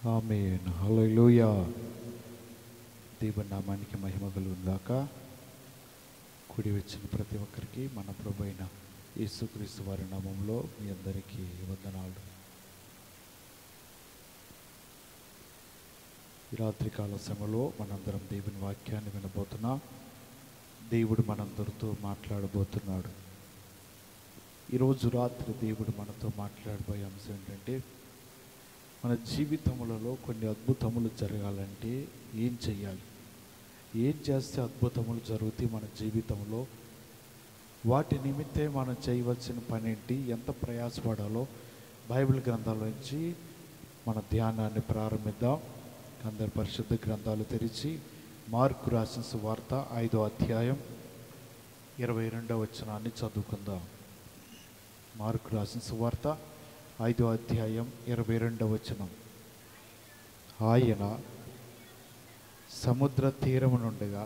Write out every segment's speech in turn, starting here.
ఆమేన్. హల్లెలూయా. దేవుని నామానికి మహిమ కలుగును గాక. కూడి వచ్చిన ప్రతి ఒక్కరికి మన ప్రభు అయిన యేసుక్రీస్తు వారి నామంలో మీ అందరికీ వందనాలు. ఈ రాత్రికాల సమయంలో మనందరం దేవుని వాక్యాన్ని వినబోతున్నాం. దేవుడు మనందరితో మాట్లాడబోతున్నాడు. ఈరోజు రాత్రి దేవుడు మనతో మాట్లాడబోయే అంశం ఏంటంటే, మన జీవితములలో కొన్ని అద్భుతములు జరగాలంటే ఏం చెయ్యాలి, ఏం చేస్తే అద్భుతములు జరుగుతాయి మన జీవితంలో, వాటి నిమిత్తే మనం చేయవలసిన పని ఏంటి, ఎంత ప్రయాసపడాలో బైబిల్ గ్రంథాల నుంచి మన ధ్యానాన్ని ప్రారంభిద్దాం. అందరి పరిశుద్ధ గ్రంథాలు తెరిచి మార్కు రాసిన సువార్త 5వ అధ్యాయం 22వ వచనాన్ని చదువుకుందాం. మార్కు రాసిన సువార్త 5వ అధ్యాయం 22వ వచనం. ఆయన సముద్ర తీరము నుండగా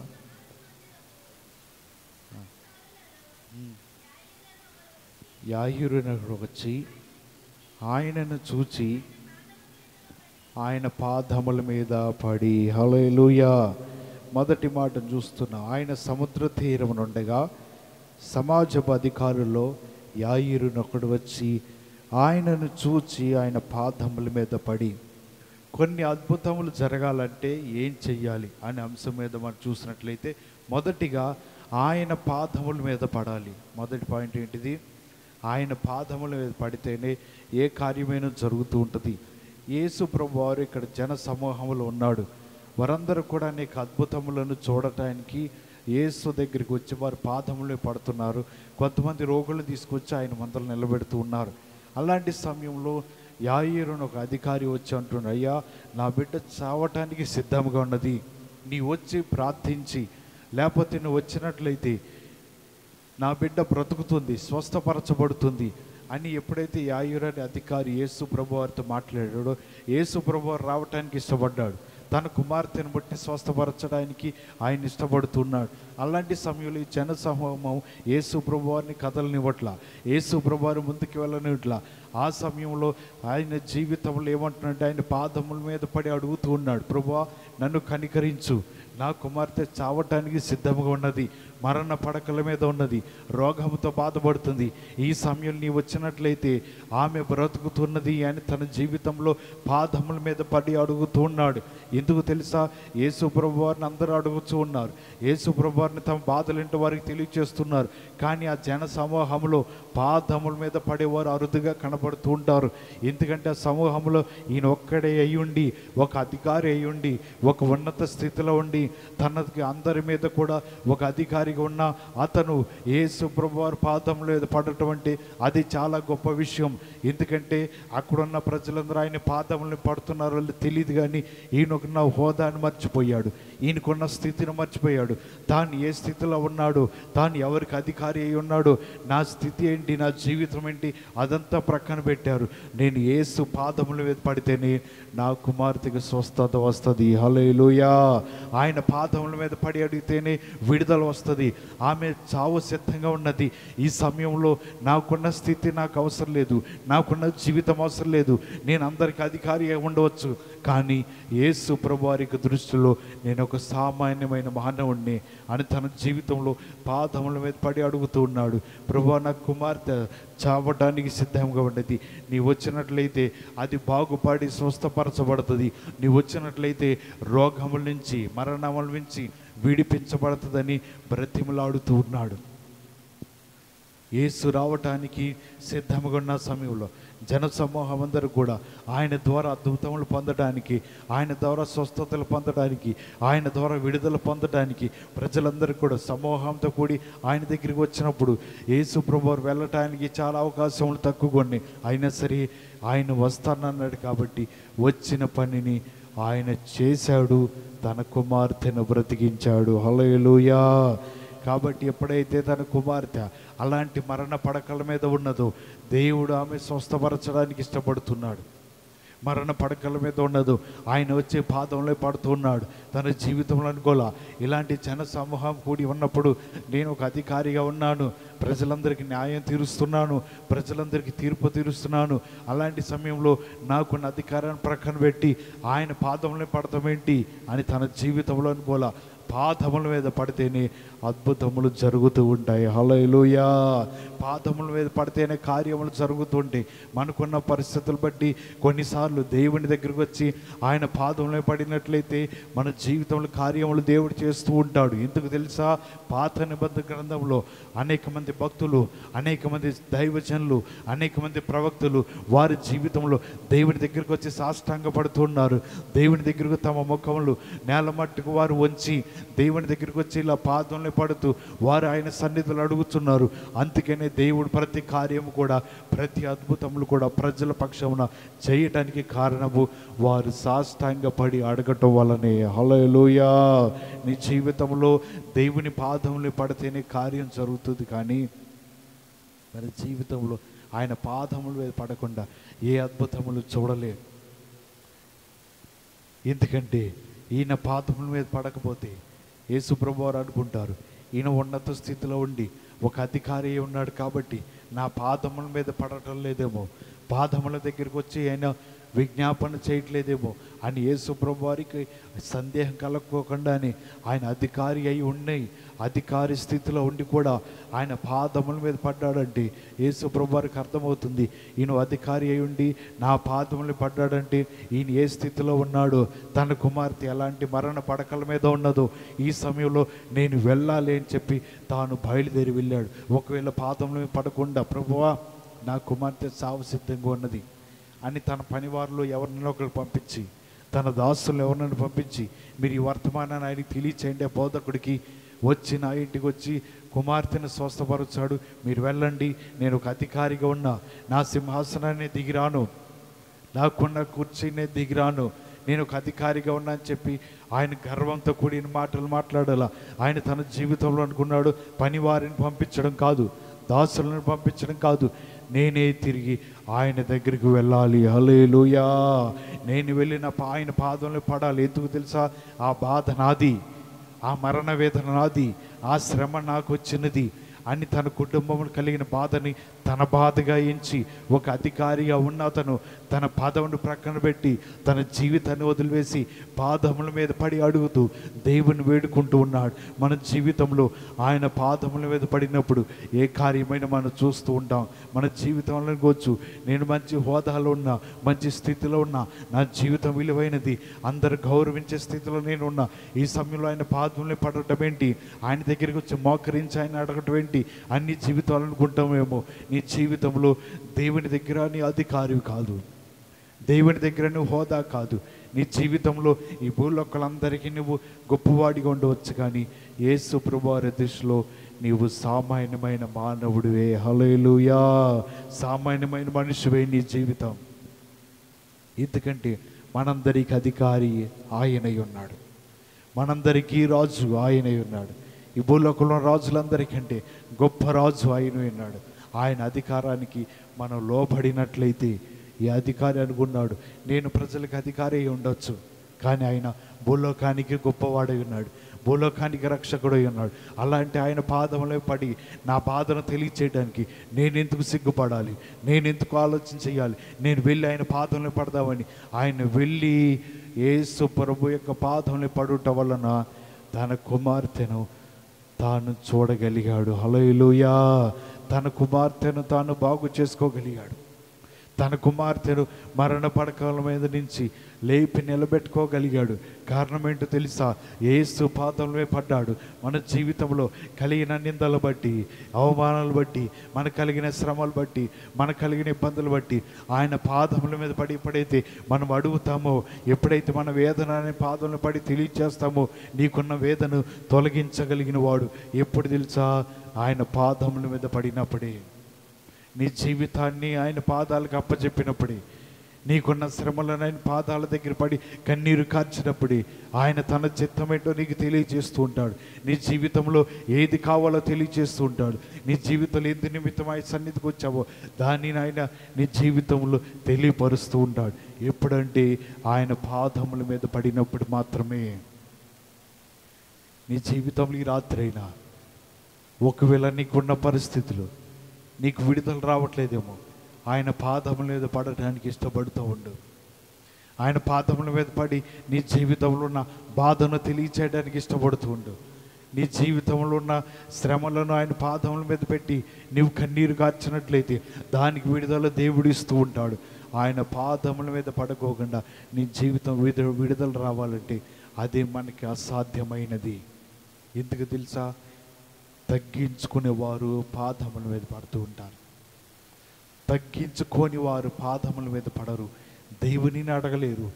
యాయిరునకు వచ్చి ఆయనను చూచి ఆయన పాదముల మీద పడి, హల్లెలూయా. మొదటి మాటను చూస్తున్నాం. ఆయన సముద్ర తీరము నుండగా సమాజపు అధికారుల్లో యాయిరునొకడు వచ్చి ఆయనను చూచి ఆయన పాదముల మీద పడి. కొన్ని అద్భుతములు జరగాలంటే ఏం చెయ్యాలి అనే అంశం మీద మనం చూసినట్లయితే, మొదటిగా ఆయన పాదముల మీద పడాలి. మొదటి పాయింట్ ఏంటిది? ఆయన పాదముల మీద పడితేనే ఏ కార్యమైనా జరుగుతూ ఉంటుంది. యేసు ప్రభు వారు ఇక్కడ జన సమూహంలో ఉన్నాడు. వారందరూ కూడా అనేక అద్భుతములను చూడటానికి యేసు దగ్గరికి వచ్చి వారి పాదములే పడుతున్నారు. కొంతమంది రోగులు తీసుకొచ్చి ఆయన మందలు నిలబెడుతూ ఉన్నారు. అలాంటి సమయంలో యాయిరును ఒక అధికారి వచ్చి అంటున్నాడు, అయ్యా, నా బిడ్డ చావటానికి సిద్ధంగా ఉన్నది, నీ వచ్చి ప్రార్థించి, లేకపోతే నువ్వు వచ్చినట్లయితే నా బిడ్డ బ్రతుకుతుంది, స్వస్థపరచబడుతుంది అని ఎప్పుడైతే యాయిరు అనే అధికారి యేసు ప్రభు వారితో మాట్లాడాడో, యేసు ప్రభు వారు రావటానికి ఇష్టపడ్డాడు. తన కుమార్తెను బట్టి స్వస్థపరచడానికి ఆయన ఇష్టపడుతున్నాడు. అలాంటి సమయంలో ఈ జన సమూహం యేసు ప్రభు వారిని కదలనివ్వట్లా, యేసు ప్రభు వారు ముందుకు వెళ్ళనివ్వట్లా. ఆ సమయంలో ఆయన జీవితంలో ఏమంటున్నాడంటే, ఆయన పాదముల మీద పడి అడుగుతూ ఉన్నాడు, ప్రభువా, నన్ను కనికరించు, నా కుమార్తె చావటానికి సిద్ధంగా ఉన్నది, మరణ పడకల మీద ఉన్నది, రోగంతో బాధపడుతుంది. ఈ సమయం నీ వచ్చినట్లయితే ఆమె బ్రతుకుతున్నది అని తన జీవితంలో పాదముల మీద పడి అడుగుతూ ఉన్నాడు. ఎందుకు తెలుసా? యేసు ప్రభు వారిని అందరూ అడుగుతూ ఉన్నారు. యేసు ప్రభు వారిని తమ బాధలేంటో వారికి తెలియజేస్తున్నారు. కానీ ఆ జన సమూహంలో పాదముల మీద పడేవారు అరుదుగా కనబడుతూ ఉంటారు. ఎందుకంటే ఆ సమూహంలో ఈయన ఒక్కడే అయ్యుండి, ఒక అధికారి అయ్యుండి, ఒక ఉన్నత స్థితిలో ఉండి, తనకి అందరి మీద కూడా ఒక అధికారిగా ఉన్న అతను యేసు ప్రభు వారి పాదముల మీద పడటం అంటే అది చాలా గొప్ప విషయం. ఎందుకంటే అక్కడున్న ప్రజలందరూ ఆయన పాదములను పడుతున్నారు వాళ్ళు తెలియదు. కానీ ఈయనకున్న హోదాను మర్చిపోయాడు, ఈయనకున్న స్థితిని మర్చిపోయాడు. తాను ఏ స్థితిలో ఉన్నాడు, తాను ఎవరికి అధికారి అయి ఉన్నాడు, నా స్థితి ఏంటి, నా జీవితం ఏంటి, అదంతా ప్రక్కన పెట్టారు. నేను యేసు పాదముల మీద పడితేనే నా కుమార్తెకి స్వస్థత వస్తుంది. హల్లెలూయా. ఆయన పాదముల మీద పడి అడిగితేనే విడుదల వస్తుంది. ఆమె చావు సిద్ధంగా ఉన్నది. ఈ సమయంలో నాకున్న స్థితి నాకు అవసరం లేదు, నాకున్న జీవితం అవసరం లేదు, నేను అందరికి అధికారి ఉండవచ్చు. కానీ యేసు ప్రభు వారికి దృష్టిలో నేను ఒక సామాన్యమైన మానవుడిని అని తన జీవితంలో పాదముల మీద పడి అడుగుతూ ఉన్నాడు. ప్రభువా, నా కుమార్తె చావడానికి సిద్ధంగా ఉన్నది, నీ వచ్చినట్లయితే అది బాగుపడి స్వస్థపరచబడుతుంది, నీ వచ్చినట్లయితే రోగముల నుంచి, మరణముల నుంచి విడిపించబడుతుందని బ్రతిమలాడుతూ ఉన్నాడు. యేసు రావటానికి సిద్ధంగా ఉన్న సమయంలో జన సమూహం అందరూ కూడా ఆయన ద్వారా అద్భుతములు పొందడానికి, ఆయన ద్వారా స్వస్థతలు పొందడానికి, ఆయన ద్వారా విడుదల పొందడానికి ప్రజలందరూ కూడా సమూహంతో కూడి ఆయన దగ్గరికి వచ్చినప్పుడు యేసు ప్రభువు వెళ్ళటానికి చాలా అవకాశములు తక్కువగా ఉన్నాయి. అయినా సరే ఆయన వస్తానన్నాడు కాబట్టి వచ్చిన పనిని ఆయన చేశాడు, తన కుమార్తెను బ్రతికించాడు. హల్లెలూయా. కాబట్టి ఎప్పుడైతే తన కుమార్తె అలాంటి మరణ పడకల మీద ఉన్నదో దేవుడు ఆమె స్వస్థపరచడానికి ఇష్టపడుతున్నాడు. మరణ పడకల మీద ఉండదు, ఆయన వచ్చే పాదంలో పడుతున్నాడు. తన జీవితంలో అనుకోలా ఇలాంటి జన సమూహం కూడి ఉన్నప్పుడు నేను ఒక అధికారిగా ఉన్నాను, ప్రజలందరికీ న్యాయం తీరుస్తున్నాను, ప్రజలందరికీ తీర్పు తీరుస్తున్నాను. అలాంటి సమయంలో నాకున్న అధికారాన్ని ప్రక్కన పెట్టి ఆయన పాదంలో పడతాం ఏంటి అని తన జీవితంలో అనుకోలా. పాదముల మీద పడితేనే అద్భుతములు జరుగుతూ ఉంటాయి. హల్లెలూయా. పాదముల మీద పడితేనే కార్యములు జరుగుతుంటాయి. మనకున్న పరిస్థితులు బట్టి కొన్నిసార్లు దేవుని దగ్గరికి వచ్చి ఆయన పాదముల పడినట్లయితే మన జీవితంలో కార్యములు దేవుడు చేస్తూ ఉంటాడు. ఎందుకు తెలుసా? పాత నిబంధన గ్రంథంలో అనేక మంది భక్తులు, అనేక మంది దైవజనులు, అనేక మంది ప్రవక్తలు వారి జీవితంలో దేవుని దగ్గరికి వచ్చి సాష్టాంగ పడుతున్నారు. దేవుని దగ్గరకు తమ ముఖములు నేల మట్టుకు వారు వంచి దేవుని దగ్గరికి వచ్చి ఇలా పాదంలో పడుతూ వారు ఆయన సన్నిధులు అడుగుతున్నారు. అందుకనే దేవుడు ప్రతి కార్యము కూడా, ప్రతి అద్భుతములు కూడా ప్రజల పక్షమున చేయటానికి కారణము వారు సాష్టాంగ పడి అడగటం వల్లనే. హల్లెలూయా. నీ జీవితంలో దేవుని పాదములు పడితేనే కార్యం జరుగుతుంది. కానీ మన జీవితంలో ఆయన పాదముల మీద పడకుండా ఏ అద్భుతములు చూడలేవు. ఎందుకంటే ఈయన పాదముల మీద పడకపోతే యేసు ప్రభువారు అనుకుంటారు, ఈయన ఉన్నత స్థితిలో ఉండి ఒక అధికారి ఉన్నాడు కాబట్టి నా పాదముల మీద పడటం లేదేమో, పాదముల దగ్గరికి వచ్చి ఆయన విజ్ఞాపన చేయట్లేదేమో అని యేసు ప్రభువారికి సందేహం కలగకోకుండానే ఆయన అధికారి అయి ఉన్నాయి, అధికారి స్థితిలో ఉండి కూడా ఆయన పాదముల మీద పడ్డాడంటే యేసు ప్రభువారికి అర్థమవుతుంది, ఈయన అధికారి అయి ఉండి నా పాదములు పడ్డాడంటే ఈయన ఏ స్థితిలో ఉన్నాడో, తన కుమార్తె ఎలాంటి మరణ పడకల మీద ఉన్నదో ఈ సమయంలో నేను వెళ్ళాలి అని చెప్పి తాను బయలుదేరి వెళ్ళాడు. ఒకవేళ పాదముల మీద పడకుండా ప్రభువా నా కుమార్తె సావు సిద్ధంగా ఉన్నది అని తన పనివారిలో ఎవరినో ఒకరు పంపించి, తన దాసులను ఎవరినైనా పంపించి మీరు ఈ వర్తమానాన్ని ఆయనకి తెలియచేయండి. బోధకుడికి వచ్చి నా ఇంటికి వచ్చి కుమార్తెను స్వస్థపరచాడు, మీరు వెళ్ళండి, నేను ఒక అధికారిగా ఉన్నా, నా సింహాసనాన్ని దిగిరాను, నాకున్న కుర్చీనే దిగిరాను, నేను ఒక అధికారిగా ఉన్నా అని చెప్పి ఆయన గర్వంతో కూడిన మాటలు మాట్లాడాల. ఆయన తన జీవితంలో అనుకున్నాడు పనివారిని పంపించడం కాదు, దాసులను పంపించడం కాదు, నేనే తిరిగి ఆయన దగ్గరికి వెళ్ళాలి. హల్లెలూయా. నేను వెళ్ళిన ఆయన పాదంలో పడాలి. ఎందుకు తెలుసా? ఆ బాధ నాది, ఆ మరణ వేదన నాది, ఆ శ్రమ నాకు వచ్చినది అని తన కుటుంబంలో కలిగిన బాధని తన బాధగా ఎంచి ఒక అధికారిగా ఉన్న అతను తన పదవును ప్రక్కన పెట్టి తన జీవితాన్ని వదిలివేసి పాదముల మీద పడి అడుగుతూ దేవుని వేడుకుంటూ ఉన్నాడు. మన జీవితంలో ఆయన పాదముల మీద పడినప్పుడు ఏ కార్యమైనా మనం చూస్తూ ఉంటాం. మన జీవితంలో కూర్చు నేను మంచి హోదాలో ఉన్నా, మంచి స్థితిలో ఉన్నా, నా జీవితం విలువైనది, అందరు గౌరవించే స్థితిలో నేను ఉన్నా, ఈ సమయంలో ఆయన పాదములే పడటం ఏంటి, ఆయన దగ్గరికి వచ్చి మోకరించి ఆయన అడగటం ఏంటి అన్ని జీవితాలు అనుకుంటామేమో. నీ జీవితంలో దేవుని దగ్గర నీ అధికారివి కాదు, దేవుని దగ్గర నువ్వు హోదా కాదు, నీ జీవితంలో ఈ భూలోకలందరికీ నువ్వు గొప్పవాడిగా ఉండవచ్చు, కానీ యేసు ప్రభువారి దృష్టిలో నీవు సామాన్యమైన మానవుడివే. హల్లెలూయా. సామాన్యమైన మనిషివే నీ జీవితం. ఎందుకంటే మనందరికీ అధికారి ఆయనై ఉన్నాడు, మనందరికీ రాజు ఆయనై ఉన్నాడు. ఈ భూలోకంలో రాజులందరికంటే గొప్ప రాజు ఆయన ఉన్నాడు. ఆయన అధికారానికి మనం లోబడినట్లయితే ఈ అధికారి అనుకున్నాడు నేను ప్రజలకు అధికారి అయి ఉండొచ్చు, కానీ ఆయన భూలోకానికి గొప్పవాడై ఉన్నాడు, భూలోకానికి రక్షకుడై ఉన్నాడు. అలాంటి ఆయన పాదములే పడి నా బాధను తెలియచేయడానికి నేను ఎందుకు సిగ్గుపడాలి, నేను ఎందుకు ఆలోచన చేయాలి, నేను వెళ్ళి ఆయన పాదంలో పడదామని ఆయన వెళ్ళి యేసు ప్రభు యొక్క పాదంలో పడుట వలన తన కుమార్తెను తాను చూడగలిగాడు. హల్లెలూయా. తన కుమార్తెను తాను బాగు చేసుకోగలిగాడు. తన కుమార్తెను మరణ పడకల మీద నుంచి లేపి నిలబెట్టుకోగలిగాడు. కారణం ఏంటో తెలుసా? యేసు పాదంలో పడ్డాడు. మన జీవితంలో కలిగిన నిందలు బట్టి, అవమానాలు బట్టి, మనకు కలిగిన శ్రమలు బట్టి, మనకు కలిగిన ఇబ్బందులు బట్టి ఆయన పాదముల మీద పడి ఎప్పుడైతే మనం అడుగుతామో, ఎప్పుడైతే మన వేదన అనే పాదంలో పడి తెలియచేస్తామో, నీకున్న వేదన తొలగించగలిగిన వాడు ఎప్పుడు తెలుసా? ఆయన పాదముల మీద పడినప్పుడే. నీ జీవితాన్ని ఆయన పాదాలకు అప్పచెప్పినప్పుడే, నీకున్న శ్రమలను ఆయన పాదాల దగ్గర పడి కన్నీరు కార్చినప్పుడు ఆయన తన చిత్తమేంటో నీకు తెలియజేస్తూ ఉంటాడు. నీ జీవితంలో ఏది కావాలో తెలియజేస్తూ ఉంటాడు. నీ జీవితంలో ఎందు నిమిత్తం ఆయన సన్నిధికి వచ్చావో దానిని ఆయన నీ జీవితంలో తెలియపరుస్తూ ఉంటాడు. ఎప్పుడంటే ఆయన పాదముల మీద పడినప్పుడు మాత్రమే. నీ జీవితంలో ఈ రాత్రి అయినా ఒకవేళ నీకున్న పరిస్థితులు నీకు విడుదల రావట్లేదేమో, ఆయన పాదముల మీద పడటానికి ఇష్టపడుతూ ఉండు. ఆయన పాదముల మీద పడి నీ జీవితంలో ఉన్న బాధను తెలియచేయడానికి ఇష్టపడుతూ ఉండు. నీ జీవితంలో ఉన్న శ్రమలను ఆయన పాదముల మీద పెట్టి నీవు కన్నీరు కార్చినట్లయితే దానికి విడుదల దేవుడు ఇస్తూ ఉంటాడు. ఆయన పాదముల మీద పడుకోకుండా నీ జీవితం విడుదల రావాలంటే అదే మనకి అసాధ్యమైనది. ఎందుకు తెలుసా? తగ్గించుకునేవారు పాదముల మీద పడుతూ ఉంటారు. తగ్గించుకొని వారు పాదముల మీద పడరు. దేవునిని అడగలేరు.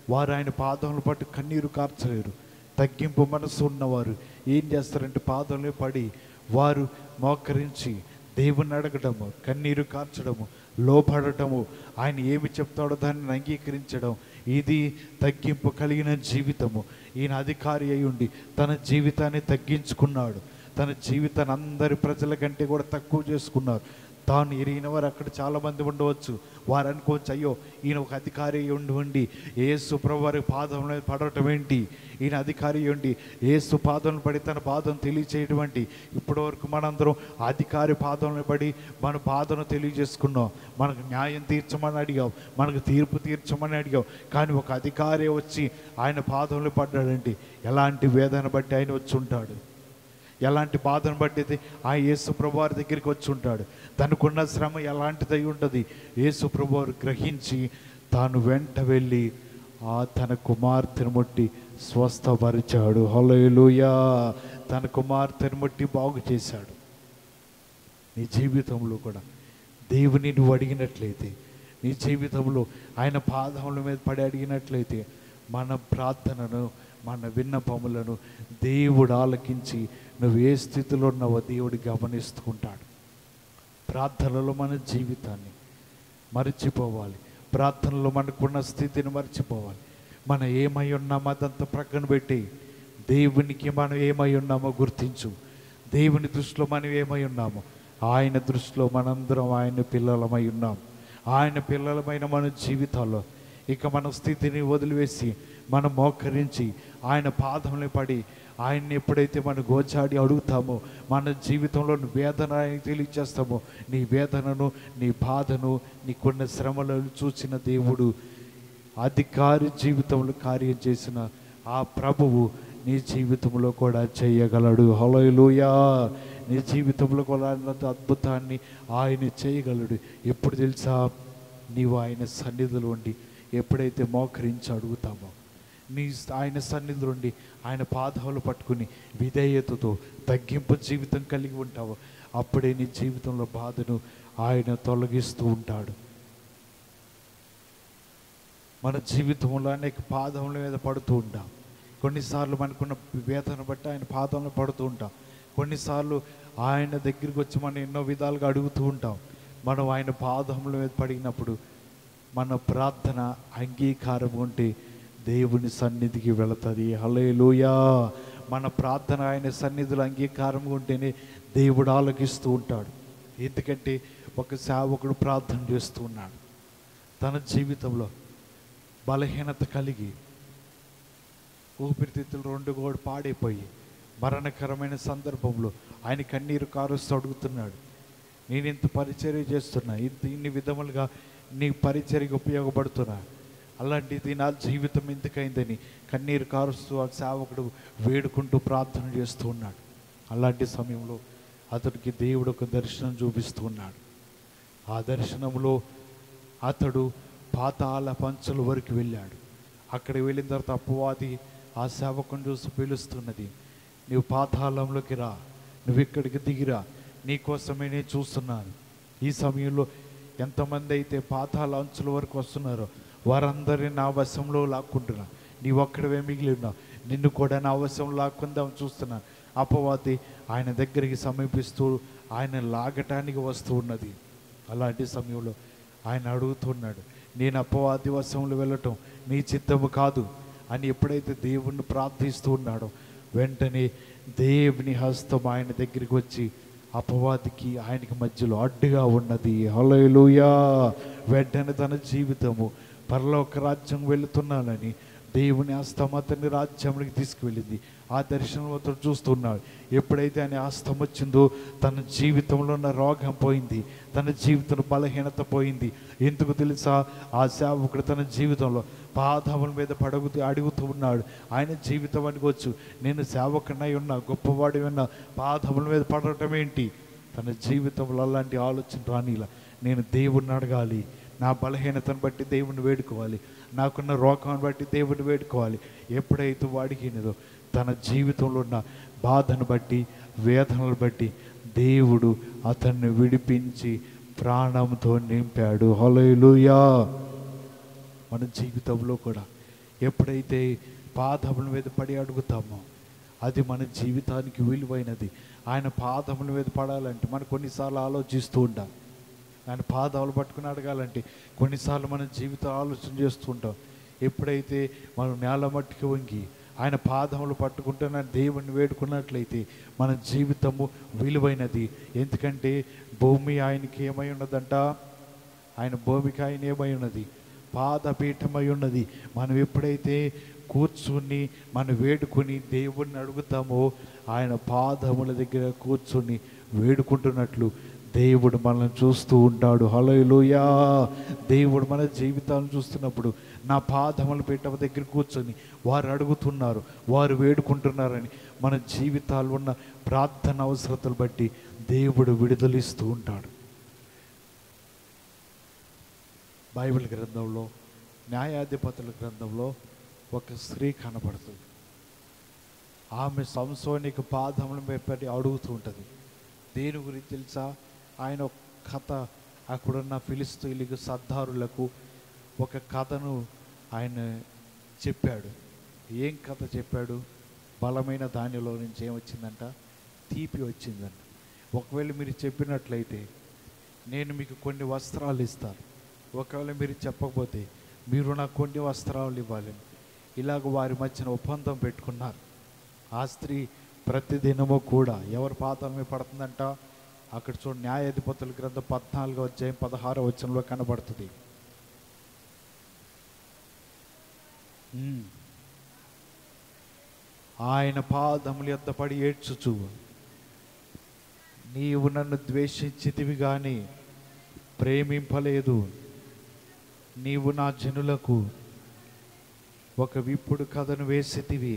వారు ఆయన పాదములు పట్టు కన్నీరు కార్చలేరు. తగ్గింపు మనసు ఉన్నవారు ఏం చేస్తారంటే పాదములు పడి వారు మోకరించి దేవుని అడగడము, కన్నీరు కార్చడము, లోపడటము, ఆయన ఏమి చెప్తాడో దాన్ని అంగీకరించడం, ఇది తగ్గింపు కలిగిన జీవితము. ఈయన అధికారి అయి ఉండి తన జీవితాన్ని తగ్గించుకున్నాడు. తన జీవితాన్ని అందరి ప్రజల కంటే కూడా తక్కువ చేసుకున్నారు. తాను ఎరిగిన వారు అక్కడ చాలామంది ఉండవచ్చు. వారు అనుకోవచ్చు, అయ్యో ఈయన ఒక అధికారి ఉండి యేసు ప్రభు వారి పాదంలో పడటం ఏంటి, ఈయన అధికారి ఉండి యేసు పాదంలో పడి తన పాదం తెలియచేయడం ఏంటి. ఇప్పటివరకు మనందరం అధికారి పాదంలో పడి మన బాధను తెలియజేసుకున్నాం. మనకు న్యాయం తీర్చమని అడిగాం, మనకు తీర్పు తీర్చమని అడిగాం. కానీ ఒక అధికారి వచ్చి ఆయన పాదంలో పడ్డాడంటే ఎలాంటి వేదన బట్టి ఆయన వచ్చి ఉంటాడు, ఎలాంటి బాధను బట్టి ఆ యేసు ప్రభు వారి దగ్గరికి వచ్చి ఉంటాడు. తనకున్న శ్రమ ఎలాంటిదై ఉంటుంది. యేసు ప్రభు వారు గ్రహించి తాను వెంట వెళ్ళి తన కుమార్తెను ముట్టి స్వస్థపరిచాడు. హల్లెలూయా! తన కుమార్తెను ముట్టి బాగు చేశాడు. నీ జీవితంలో కూడా దేవుని నువ్వు అడిగినట్లయితే, నీ జీవితంలో ఆయన పాదముల మీద పడి అడిగినట్లయితే మన ప్రార్థనను, మన విన్నపములను దేవుడు ఆలకించి నువ్వు ఏ స్థితిలో ఉన్నావో దేవుడు గమనిస్తూ ఉంటాడు. ప్రార్థనలో మన జీవితాన్ని మర్చిపోవాలి. ప్రార్థనలో మనకున్న స్థితిని మర్చిపోవాలి. మనం ఏమై ఉన్నామో అదంతా ప్రక్కన పెట్టి దేవునికి మనం ఏమై ఉన్నామో గుర్తించు. దేవుని దృష్టిలో మనం ఏమై ఉన్నామో, ఆయన దృష్టిలో మనందరం ఆయన పిల్లలమై ఉన్నాం. ఆయన పిల్లలమైన మన జీవితాల్లో ఇక మన స్థితిని వదిలివేసి మనం మోకరించి ఆయన పాదంలో పడి ఆయన్ని ఎప్పుడైతే మనం గోచాడి అడుగుతామో, మన జీవితంలో వేదన ఆయన తెలియచేస్తామో, నీ వేదనను, నీ బాధను, నీకున్న శ్రమలను చూసిన దేవుడు, అధికారి జీవితంలో కార్యం చేసిన ఆ ప్రభువు నీ జీవితంలో కూడా చేయగలడు. హల్లెలూయా! నీ జీవితంలో కూడా అద్భుతాన్ని ఆయన చేయగలడు. ఎప్పుడు తెలుసా? నీవు ఆయన సన్నిధిలో ఉండి ఎప్పుడైతే మోకరించి అడుగుతామో, నీ ఆయన సన్నిధిలో ఉండి ఆయన పాదాలు పట్టుకుని విధేయతతో తగ్గింపు జీవితం కలిగి ఉంటావు, అప్పుడే నీ జీవితంలో బాధను ఆయన తొలగిస్తూ ఉంటాడు. మన జీవితంలో అనేక పాదముల మీద పడుతూ ఉంటాం. కొన్నిసార్లు మనకున్న వేదన బట్టి ఆయన పాదంలో పడుతూ ఉంటాం. కొన్నిసార్లు ఆయన దగ్గరికి వచ్చి మనం ఎన్నో విధాలుగా అడుగుతూ ఉంటాం. మనం ఆయన పాదముల మీద పడినప్పుడు మన ప్రార్థన అంగీకారం ఉంటే దేవుని సన్నిధికి వెళుతుంది. హల్లెలూయా! మన ప్రార్థన ఆయన సన్నిధిలో అంగీకారం ఉంటేనే దేవుడు ఆలకిస్తూ ఉంటాడు. ఎందుకంటే ఒక సేవకుడు ప్రార్థన చేస్తూ ఉన్నాడు. తన జీవితంలో బలహీనత కలిగి ఊపిరితిత్తులు రెండు కూడా పాడైపోయి మరణకరమైన సందర్భంలో ఆయన కన్నీరు కారుస్తూ అడుగుతున్నాడు, నేను ఇంత పరిచర్య చేస్తున్నా, ఇన్ని విధములుగా నీ పరిచర్యకు ఉపయోగపడుతున్నా, అలాంటిది నా జీవితం ఎందుకైందని కన్నీరు కారుస్తూ ఆ సేవకుడు వేడుకుంటూ ప్రార్థన చేస్తూ ఉన్నాడు. అలాంటి సమయంలో అతడికి దేవుడు ఒక దర్శనం చూపిస్తూ ఉన్నాడు. ఆ దర్శనంలో అతడు పాతాళ పంచల వరకు వెళ్ళాడు. అక్కడికి వెళ్ళిన తర్వాత అపవాది ఆ సేవకుని చూసి పిలుస్తున్నది, నువ్వు పాతాళంలోకి రా, నువ్వు ఇక్కడికి దిగిరా, నీకోసమే నేను చూస్తున్నాను. ఈ సమయంలో ఎంతమంది అయితే పాతాళ అంచుల వరకు వస్తున్నారో వారందరినీ నా వశంలో లాక్కుంటున్నా, నీ ఒక్కడవే మిగిలి ఉన్నావు, నిన్ను కూడా నా వశంలో లాక్కుందాం చూస్తున్నాను. అపవాది ఆయన దగ్గరికి సమీపిస్తూ ఆయన లాగటానికి వస్తూ ఉన్నది. అలాంటి సమయంలో ఆయన అడుగుతున్నాడు, నేను అపవాది వశంలో వెళ్ళటం నీ చిత్తము కాదు అని ఎప్పుడైతే దేవుణ్ణి ప్రార్థిస్తూ ఉన్నాడో వెంటనే దేవుని హస్తం ఆయన దగ్గరికి వచ్చి అపవాదికి ఆయనకి మధ్యలో అడ్డుగా ఉన్నది. హల్లెలూయా. వెంటనే తన జీవితము పరలోక రాజ్యం వెళుతున్నానని దేవుని హస్తం అతని రాజ్యానికి తీసుకువెళ్ళింది. ఆ దర్శనం అతను చూస్తున్నాడు. ఎప్పుడైతే ఆయన హస్తం వచ్చిందో తన జీవితంలో ఉన్న రోగం పోయింది, తన జీవితంలో బలహీనత పోయింది. ఎందుకు తెలుసా? ఆ సేవకుడు తన జీవితంలో పాదముల మీద అడుగుతూ ఉన్నాడు. ఆయన జీవితం అనుకోవచ్చు, నేను సేవకునై ఉన్నా, గొప్పవాడి ఉన్నా, పాదముల మీద పడటం ఏంటి? తన జీవితంలో అలాంటి ఆలోచన రానిలా. నేను దేవుణ్ణి అడగాలి, నా బలహీనతను బట్టి దేవుణ్ణి వేడుకోవాలి, నాకున్న రోగాన్ని బట్టి దేవుణ్ణి వేడుకోవాలి. ఎప్పుడైతే వాడికినదో తన జీవితంలో ఉన్న బాధను బట్టి, వేదనలు బట్టి దేవుడు అతన్ని విడిపించి ప్రాణంతో నింపాడు. హల్లెలూయా. మన జీవితంలో కూడా ఎప్పుడైతే పాదముల మీద పడి అడుగుతామో అది మన జీవితానికి విలువైనది. ఆయన పాదముల మీద పడాలంటే మనం కొన్నిసార్లు ఆలోచిస్తూ ఉంటాం. ఆయన పాదాలు పట్టుకుని అడగాలంటే కొన్నిసార్లు మన జీవితం ఆలోచన చేస్తూ ఉంటాం. ఎప్పుడైతే మనం నేల మట్టికి వంగి ఆయన పాదములు పట్టుకుంటున్న దేవుణ్ణి వేడుకున్నట్లయితే మన జీవితము విలువైనది. ఎందుకంటే భూమి ఆయనకి ఏమై ఉన్నదంట? ఆయన భూమికి ఆయన ఏమై ఉన్నది? పాదపీఠమై ఉన్నది. మనం ఎప్పుడైతే కూర్చుని మనం వేడుకొని దేవుణ్ణి అడుగుతామో ఆయన పాదముల దగ్గర కూర్చుని వేడుకుంటున్నట్లు దేవుడు మనల్ని చూస్తూ ఉంటాడు. హల్లెలూయా. దేవుడు మన జీవితాలను చూస్తున్నప్పుడు నా పాదముల పీఠం దగ్గర కూర్చొని వారు అడుగుతున్నారు, వారు వేడుకుంటున్నారని మన జీవితాలు ఉన్న ప్రార్థన అవసరతలు బట్టి దేవుడు విడుదలిస్తూ ఉంటాడు. బైబిల్ గ్రంథంలో, న్యాయాధిపతుల గ్రంథంలో ఒక స్త్రీ కనబడుతుంది. ఆమె సంసోనికి పాదముల మీద పడి అడుగుతూ ఉంటుంది. దేని గురించి తెలుసా? ఆయన ఒక కథ, అక్కడున్న ఫిలిస్తీయులకు, సర్దారులకు ఒక కథను ఆయన చెప్పాడు. ఏం కథ చెప్పాడు? బలమైన ధాన్యంలో నుంచి ఏమొచ్చిందంట? తీపి వచ్చిందంట. ఒకవేళ మీరు చెప్పినట్లయితే నేను మీకు కొన్ని వస్త్రాలు ఇస్తాను, ఒకవేళ మీరు చెప్పకపోతే మీరు నాకు కొన్ని వస్త్రాలు ఇవ్వాలి. ఇలాగ వారి మధ్యన ఒప్పందం పెట్టుకున్నారు. ఆ స్త్రీ ప్రతిదినము కూడా ఎవరి పాదాల మీద పడుతుందంట? అక్కడ చూడండి, న్యాయాధిపతుల గ్రంథం 14వ అధ్యాయం 16వ వచనంలో కనబడుతుంది. ఆయన పాదముల యొద్ద పడి ఏడ్చుచు, నీవు నన్ను ద్వేషించితివి గాని ప్రేమింపలేదు, నీవు నా జనులకు ఒక విప్పుడు కథను వేసితివి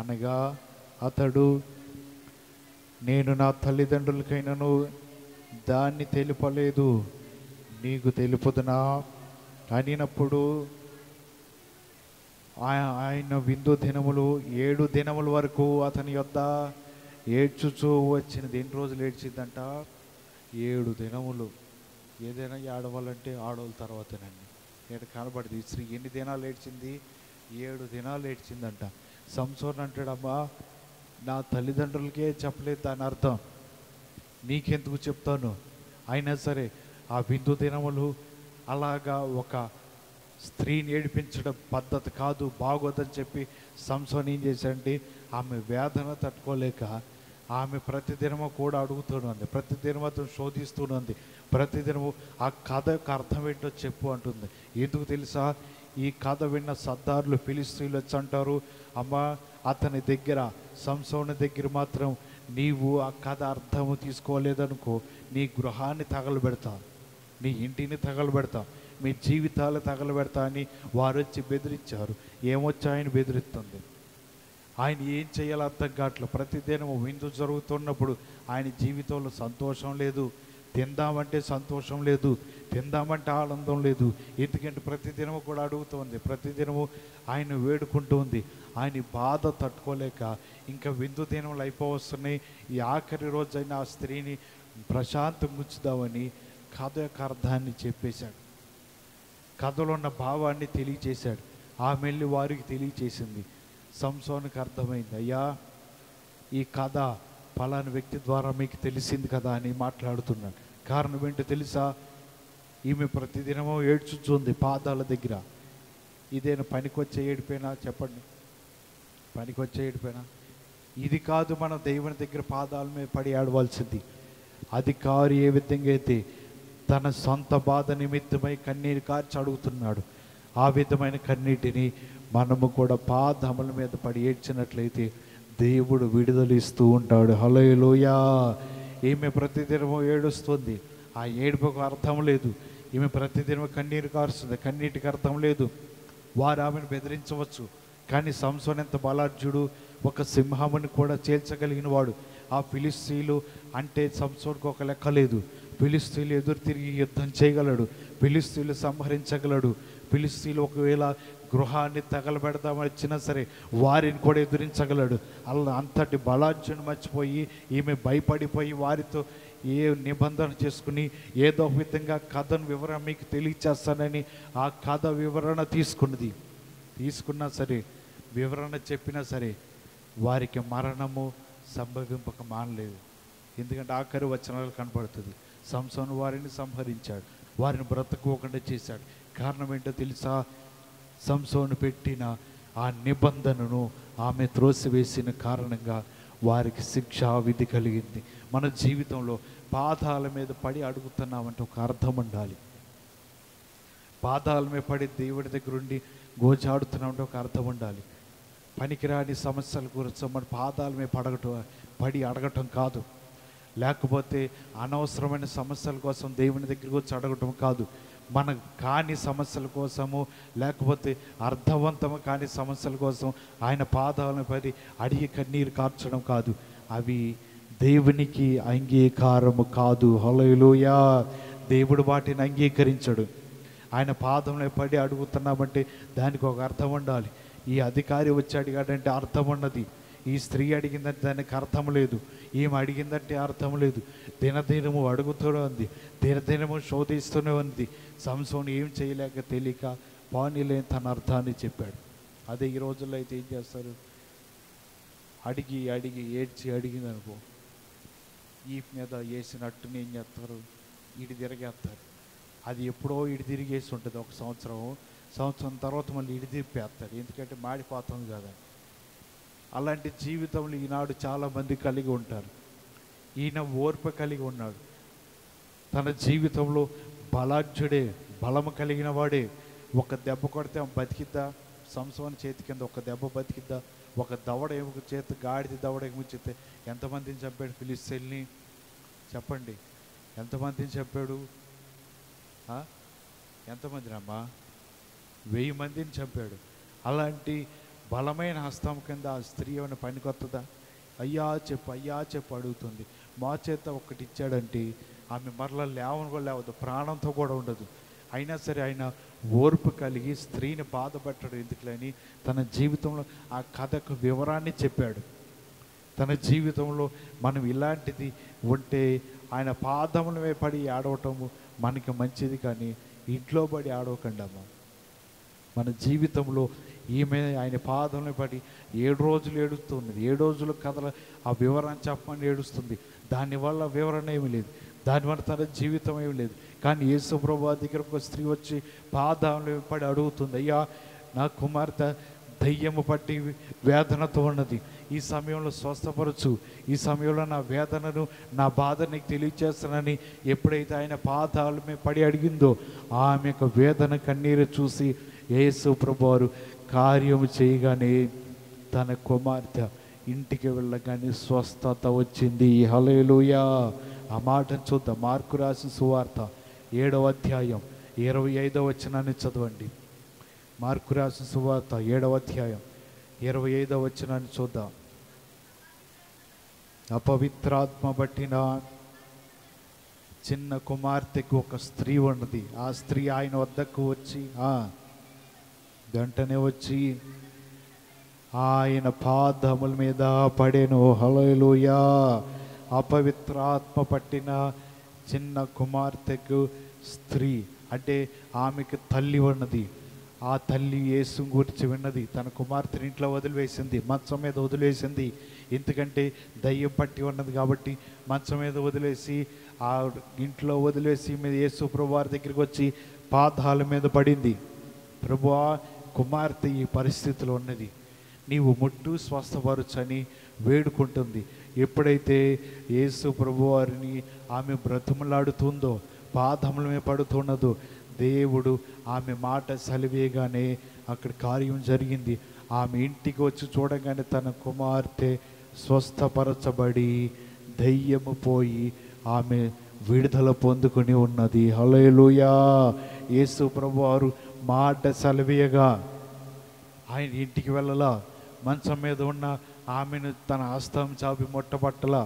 అనగా అతడు, నేను నా తల్లిదండ్రులకైనను దాన్ని తెలుపలేదు, నీకు తెలుపుదునా అనినప్పుడు ఆయన విందు దినములు 7 దినముల వరకు అతని యొద్ద ఏడ్చుచూ వచ్చినది. ఎన్ని రోజులు ఏడ్చిందంట? 7 దినములు. ఏదైనా ఆడవాళ్ళంటే ఆడవాళ్ళ తర్వాతేనండి. ఇక్కడ కనబడింది ఈ స్త్రీ ఎన్ని దినాలు ఏడ్చింది? 7 దినాలు ఏడ్చిందంట. సంసోన్ అంటాడమ్మా, నా తల్లిదండ్రులకే చెప్పలేదు, దాని అర్థం నీకెందుకు చెప్తాను? అయినా సరే ఆ విందు దినములు అలాగా ఒక స్త్రీని ఏడిపించడం పద్ధతి కాదు, బాగోదని చెప్పి సంసోన్ ఏం చేశాడంటే ఆమె వేదన తట్టుకోలేక ఆమె ప్రతిదినము కూడా అడుగుతూనుంది, ప్రతిదినము అతను శోధిస్తూనుంది, ప్రతిదినము ఆ కథ యొక్క అర్థం ఏంటో చెప్పు అంటుంది. ఎందుకు తెలుసా? ఈ కథ విన్న సర్దారులు, ఫిలిస్తీయులు వచ్చి అంటారు, అమ్మా అతని దగ్గర, సంసోను దగ్గర మాత్రం నీవు ఆ కథ అర్థము తీసుకోలేదనుకో నీ గృహాన్ని తగలబెడతా, నీ ఇంటిని తగలబెడతా, మీ జీవితాలు తగలబెడతా అని వారు వచ్చి బెదిరించారు. ఏమొచ్చి ఆయన బెదిరిస్తుంది. ఆయన ఏం చేయాలో అర్థం కావట్లేదు. ప్రతిదినము విందు జరుగుతున్నప్పుడు ఆయన జీవితంలో సంతోషం లేదు, తిందామంటే సంతోషం లేదు, తిందామంటే ఆనందం లేదు. ఎందుకంటే ప్రతిదినము కూడా అడుగుతుంది, ప్రతిదినము ఆయన వేడుకుంటూ ఉంది. ఆయన బాధ తట్టుకోలేక ఇంకా విందు దినములు అయిపోవస్తున్నాయి. ఈ ఆఖరి రోజైన ఆ స్త్రీని ప్రశాంతం ఉంచుదామని కథ యొక్క అర్థాన్ని చెప్పేశాడు, కథలో ఉన్న భావాన్ని తెలియచేశాడు. ఆమె వెళ్ళి వారికి తెలియచేసింది. సంసోనుకి అర్థమైంది, అయ్యా ఈ కథ ఫలాని వ్యక్తి ద్వారా మీకు తెలిసింది కదా అని మాట్లాడుతున్నాడు. కారణం ఏంటో తెలుసా? ఈమె ప్రతిదినమో ఏడ్చుచుంది పాదాల దగ్గర. ఇదేనా పనికొచ్చే ఏడిపోయినా? చెప్పండి, పనికొచ్చే ఏడిపోయినా? ఇది కాదు మన దేవుని దగ్గర పాదాల మీద పడి ఆడవలసింది. అధికారి ఏ విధంగా అయితే తన సొంత బాధ నిమిత్తమై కన్నీరు కార్చి అడుగుతున్నాడు, ఆ విధమైన కన్నీటిని మనము కూడా పాదముల మీద పడి ఏడ్చినట్లయితే దేవుడు విడుదల ఇస్తూ ఉంటాడు. హల్లెలూయా. ఈమె ప్రతిదినము ఏడుస్తుంది, ఆ ఏడుపుకు అర్థం లేదు. ఈమె ప్రతిదినం కన్నీరు కారుస్తుంది, కన్నీటికి అర్థం లేదు. వారు ఆమెను బెదిరించవచ్చు, కానీ సంసోను ఎంత బలాఢ్యుడు, ఒక సింహముని కూడా చేల్చగలిగిన వాడు. ఆ ఫిలిస్తీయులు అంటే సంసోనుకు ఒక లెక్క లేదు. ఫిలిస్తీయులు ఎదురు తిరిగి యుద్ధం చేయగలడు, ఫిలిస్తీయులు సంహరించగలడు. ఫిలిస్తీయులు ఒకవేళ గృహాన్ని తగలబెడదామని వచ్చినా సరే వారిని కూడా ఎదురించగలడు. అలా అంతటి బలాఢ్యుని మర్చిపోయి ఈమె భయపడిపోయి వారితో ఏ నిబంధన చేసుకుని ఏదో విధంగా కథను వివరణ మీకు తెలియచేస్తానని ఆ కథ వివరణ తీసుకున్నా సరే, వివరణ చెప్పినా సరే వారికి మరణము సంభవింపక మానలేదు. ఎందుకంటే ఆఖరి వచనాలు కనపడుతుంది, సంసోను వారిని సంహరించాడు, వారిని బ్రతకోకుండా చేశాడు. కారణం ఏంటో తెలుసా? సంసోను పెట్టిన ఆ నిబంధనను ఆమె త్రోసివేసిన కారణంగా వారికి శిక్షా విధి కలిగింది. మన జీవితంలో పాదాల మీద పడి అడుగుతున్నామంటే ఒక అర్థం ఉండాలి. పాదాల మీద పడి దేవుడి దగ్గర ఉండి గోజాడుతున్నామంటే ఒక అర్థం ఉండాలి. పనికిరాని సమస్యల గురించి మన పాదాల మీద పడి అడగటం కాదు, లేకపోతే అనవసరమైన సమస్యల కోసం దేవుని దగ్గరికి వచ్చి అడగటం కాదు, మన కాని సమస్యల కోసము, లేకపోతే అర్థవంతము కాని సమస్యల కోసం ఆయన పాదాలను పడి అడిగి కన్నీరు కార్చడం కాదు. అవి దేవునికి అంగీకారము కాదు. హల్లెలూయా. దేవుడు వాటిని అంగీకరించడు. ఆయన పాదంలో పడి అడుగుతున్నామంటే దానికి ఒక అర్థం ఉండాలి. ఈ అధికారి వచ్చి అడిగాడంటే అర్థం ఉన్నది. ఈ స్త్రీ అడిగిందంటే దానికి అర్థం లేదు. ఈమె అడిగిందంటే అర్థం లేదు. దినదినము అడుగుతూనే ఉంది, దినదినము శోధిస్తూనే ఉంది. సంసోను ఏం చేయలేక తెలియక పానీలేని తన అర్థాన్ని చెప్పాడు. అదే ఈ రోజుల్లో అయితే ఏం చేస్తారు? అడిగి ఏడ్చి అడిగిందనుకో, ఈ మీద వేసినట్టుని ఏం చేస్తారు? ఇటు తిరిగేస్తారు. అది ఎప్పుడో ఇటు తిరిగేసి ఉంటుంది, ఒక సంవత్సరం తర్వాత మళ్ళీ ఇటు తిరిపేస్తారు, ఎందుకంటే మాడిపోతుంది కదా. అలాంటి జీవితంలో ఈనాడు చాలామంది కలిగి ఉంటారు. ఈయన ఓర్పు కలిగి ఉన్నాడు. తన జీవితంలో బలాఢ్యుడే, బలము కలిగిన వాడే. ఒక దెబ్బ కొడితే బతికిద్దా? సంసోను చేతి కింద ఒక దెబ్బ బతికిద్దా? ఒక దవడ ఎముక చేతి, గాడిద దవడ ఎముక చేస్తే ఎంతమందిని చంపాడు ఫిలిస్తీయుల్ని? చెప్పండి, ఎంతమందిని చంపాడు? ఎంతమందినమ్మా? 1000 మందిని చంపాడు. అలాంటి బలమైన హస్తం కింద ఆ స్త్రీ ఏమైనా పనికొత్తదా? అయ్యా చెప్పు అడుగుతుంది. మా చేత ఒక్కటి ఇచ్చాడంటే ఆమె మరలా లేవను కూడా లేవదు, ప్రాణంతో కూడా ఉండదు. అయినా సరే ఆయన ఓర్పు కలిగి స్త్రీని బాధపెట్టడం ఎందుకులని తన జీవితంలో ఆ కథకు వివరాన్ని చెప్పాడు. తన జీవితంలో మనం ఇలాంటిది ఉంటే ఆయన పాదముల పడి ఆడవటము మనకి మంచిది, కానీ ఇంట్లో పడి ఆడవకండి అమ్మ. మన జీవితంలో ఈమె ఆయన పాదంలో పడి 7 రోజులు ఏడుస్తున్నది. 7 రోజుల కథల ఆ వివరణ చెప్పమని ఏడుస్తుంది. దానివల్ల వివరణ ఏమీ లేదు, దానివల్ల తన జీవితం ఏమి లేదు. కానీ యేసు ప్రభువు దగ్గరకు ఒక స్త్రీ వచ్చి పాదంలో పడి అడుగుతుంది, అయ్యా నా కుమార్తె దయ్యము పట్టి వేదనతో ఉన్నది, ఈ సమయంలో స్వస్థపరచు, ఈ సమయంలో నా వేదనను, నా బాధ నీకు తెలియచేస్తానని ఎప్పుడైతే ఆయన పాదాల మీద పడి అడిగిందో ఆమె యొక్క వేదన కన్నీరు చూసి యేసు ప్రభువారు కార్యము చేయగానే తన కుమార్తె ఇంటికి వెళ్ళగానే స్వస్థత వచ్చింది. హల్లెలూయా. ఆ మాటను చూద్దాం. మార్కు రాసిన సువార్త 7వ అధ్యాయం 25వ వచనాన్ని చదవండి. మార్కు రాసిన సువార్త 7వ అధ్యాయం 25వ వచనాన్ని చూద్దాం. అపవిత్రాత్మ పట్టిన చిన్న కుమార్తెకు ఒక స్త్రీ ఉన్నది. ఆ స్త్రీ ఆయన వద్దకు వచ్చి వెంటనే వచ్చి ఆయన పాదముల మీద పడెను. హల్లెలూయా. అపవిత్రాత్మ పట్టిన చిన్న కుమార్తెకు స్త్రీ అంటే ఆమెకు తల్లి ఉన్నది. ఆ తల్లి యేసు గురించి విన్నది. తన కుమార్తెని ఇంట్లో వదిలివేసింది, మంచం మీద వదిలేసింది. ఎందుకంటే దయ్యం పట్టి ఉన్నది కాబట్టి మంచం మీద వదిలేసి, ఆ ఇంట్లో వదిలేసి మీద యేసు ప్రభు వారి దగ్గరికి వచ్చి పాదాల మీద పడింది. ప్రభువా, కుమార్తె ఈ పరిస్థితిలో ఉన్నది, నీవు ముట్టు స్వస్థపరచని వేడుకుంటుంది. ఎప్పుడైతే యేసు ప్రభు వారిని ఆమె బ్రతిమలాడుతుందో, పాదముల మీద పడుతున్నదో, దేవుడు ఆమె మాట సలివేయగానే అక్కడ కార్యం జరిగింది. ఆమె ఇంటికి వచ్చి చూడగానే తన కుమార్తె స్వస్థపరచబడి దయ్యము పోయి ఆమె విడుదల పొందుకొని ఉన్నది. హల్లెలూయా. యేసు ప్రభువారు మాట సెలవీయగా ఆయన ఇంటికి వెళ్ళలా, మంచం మీద ఉన్న ఆమెను తన హస్తం చాపి ముట్టబట్టలా.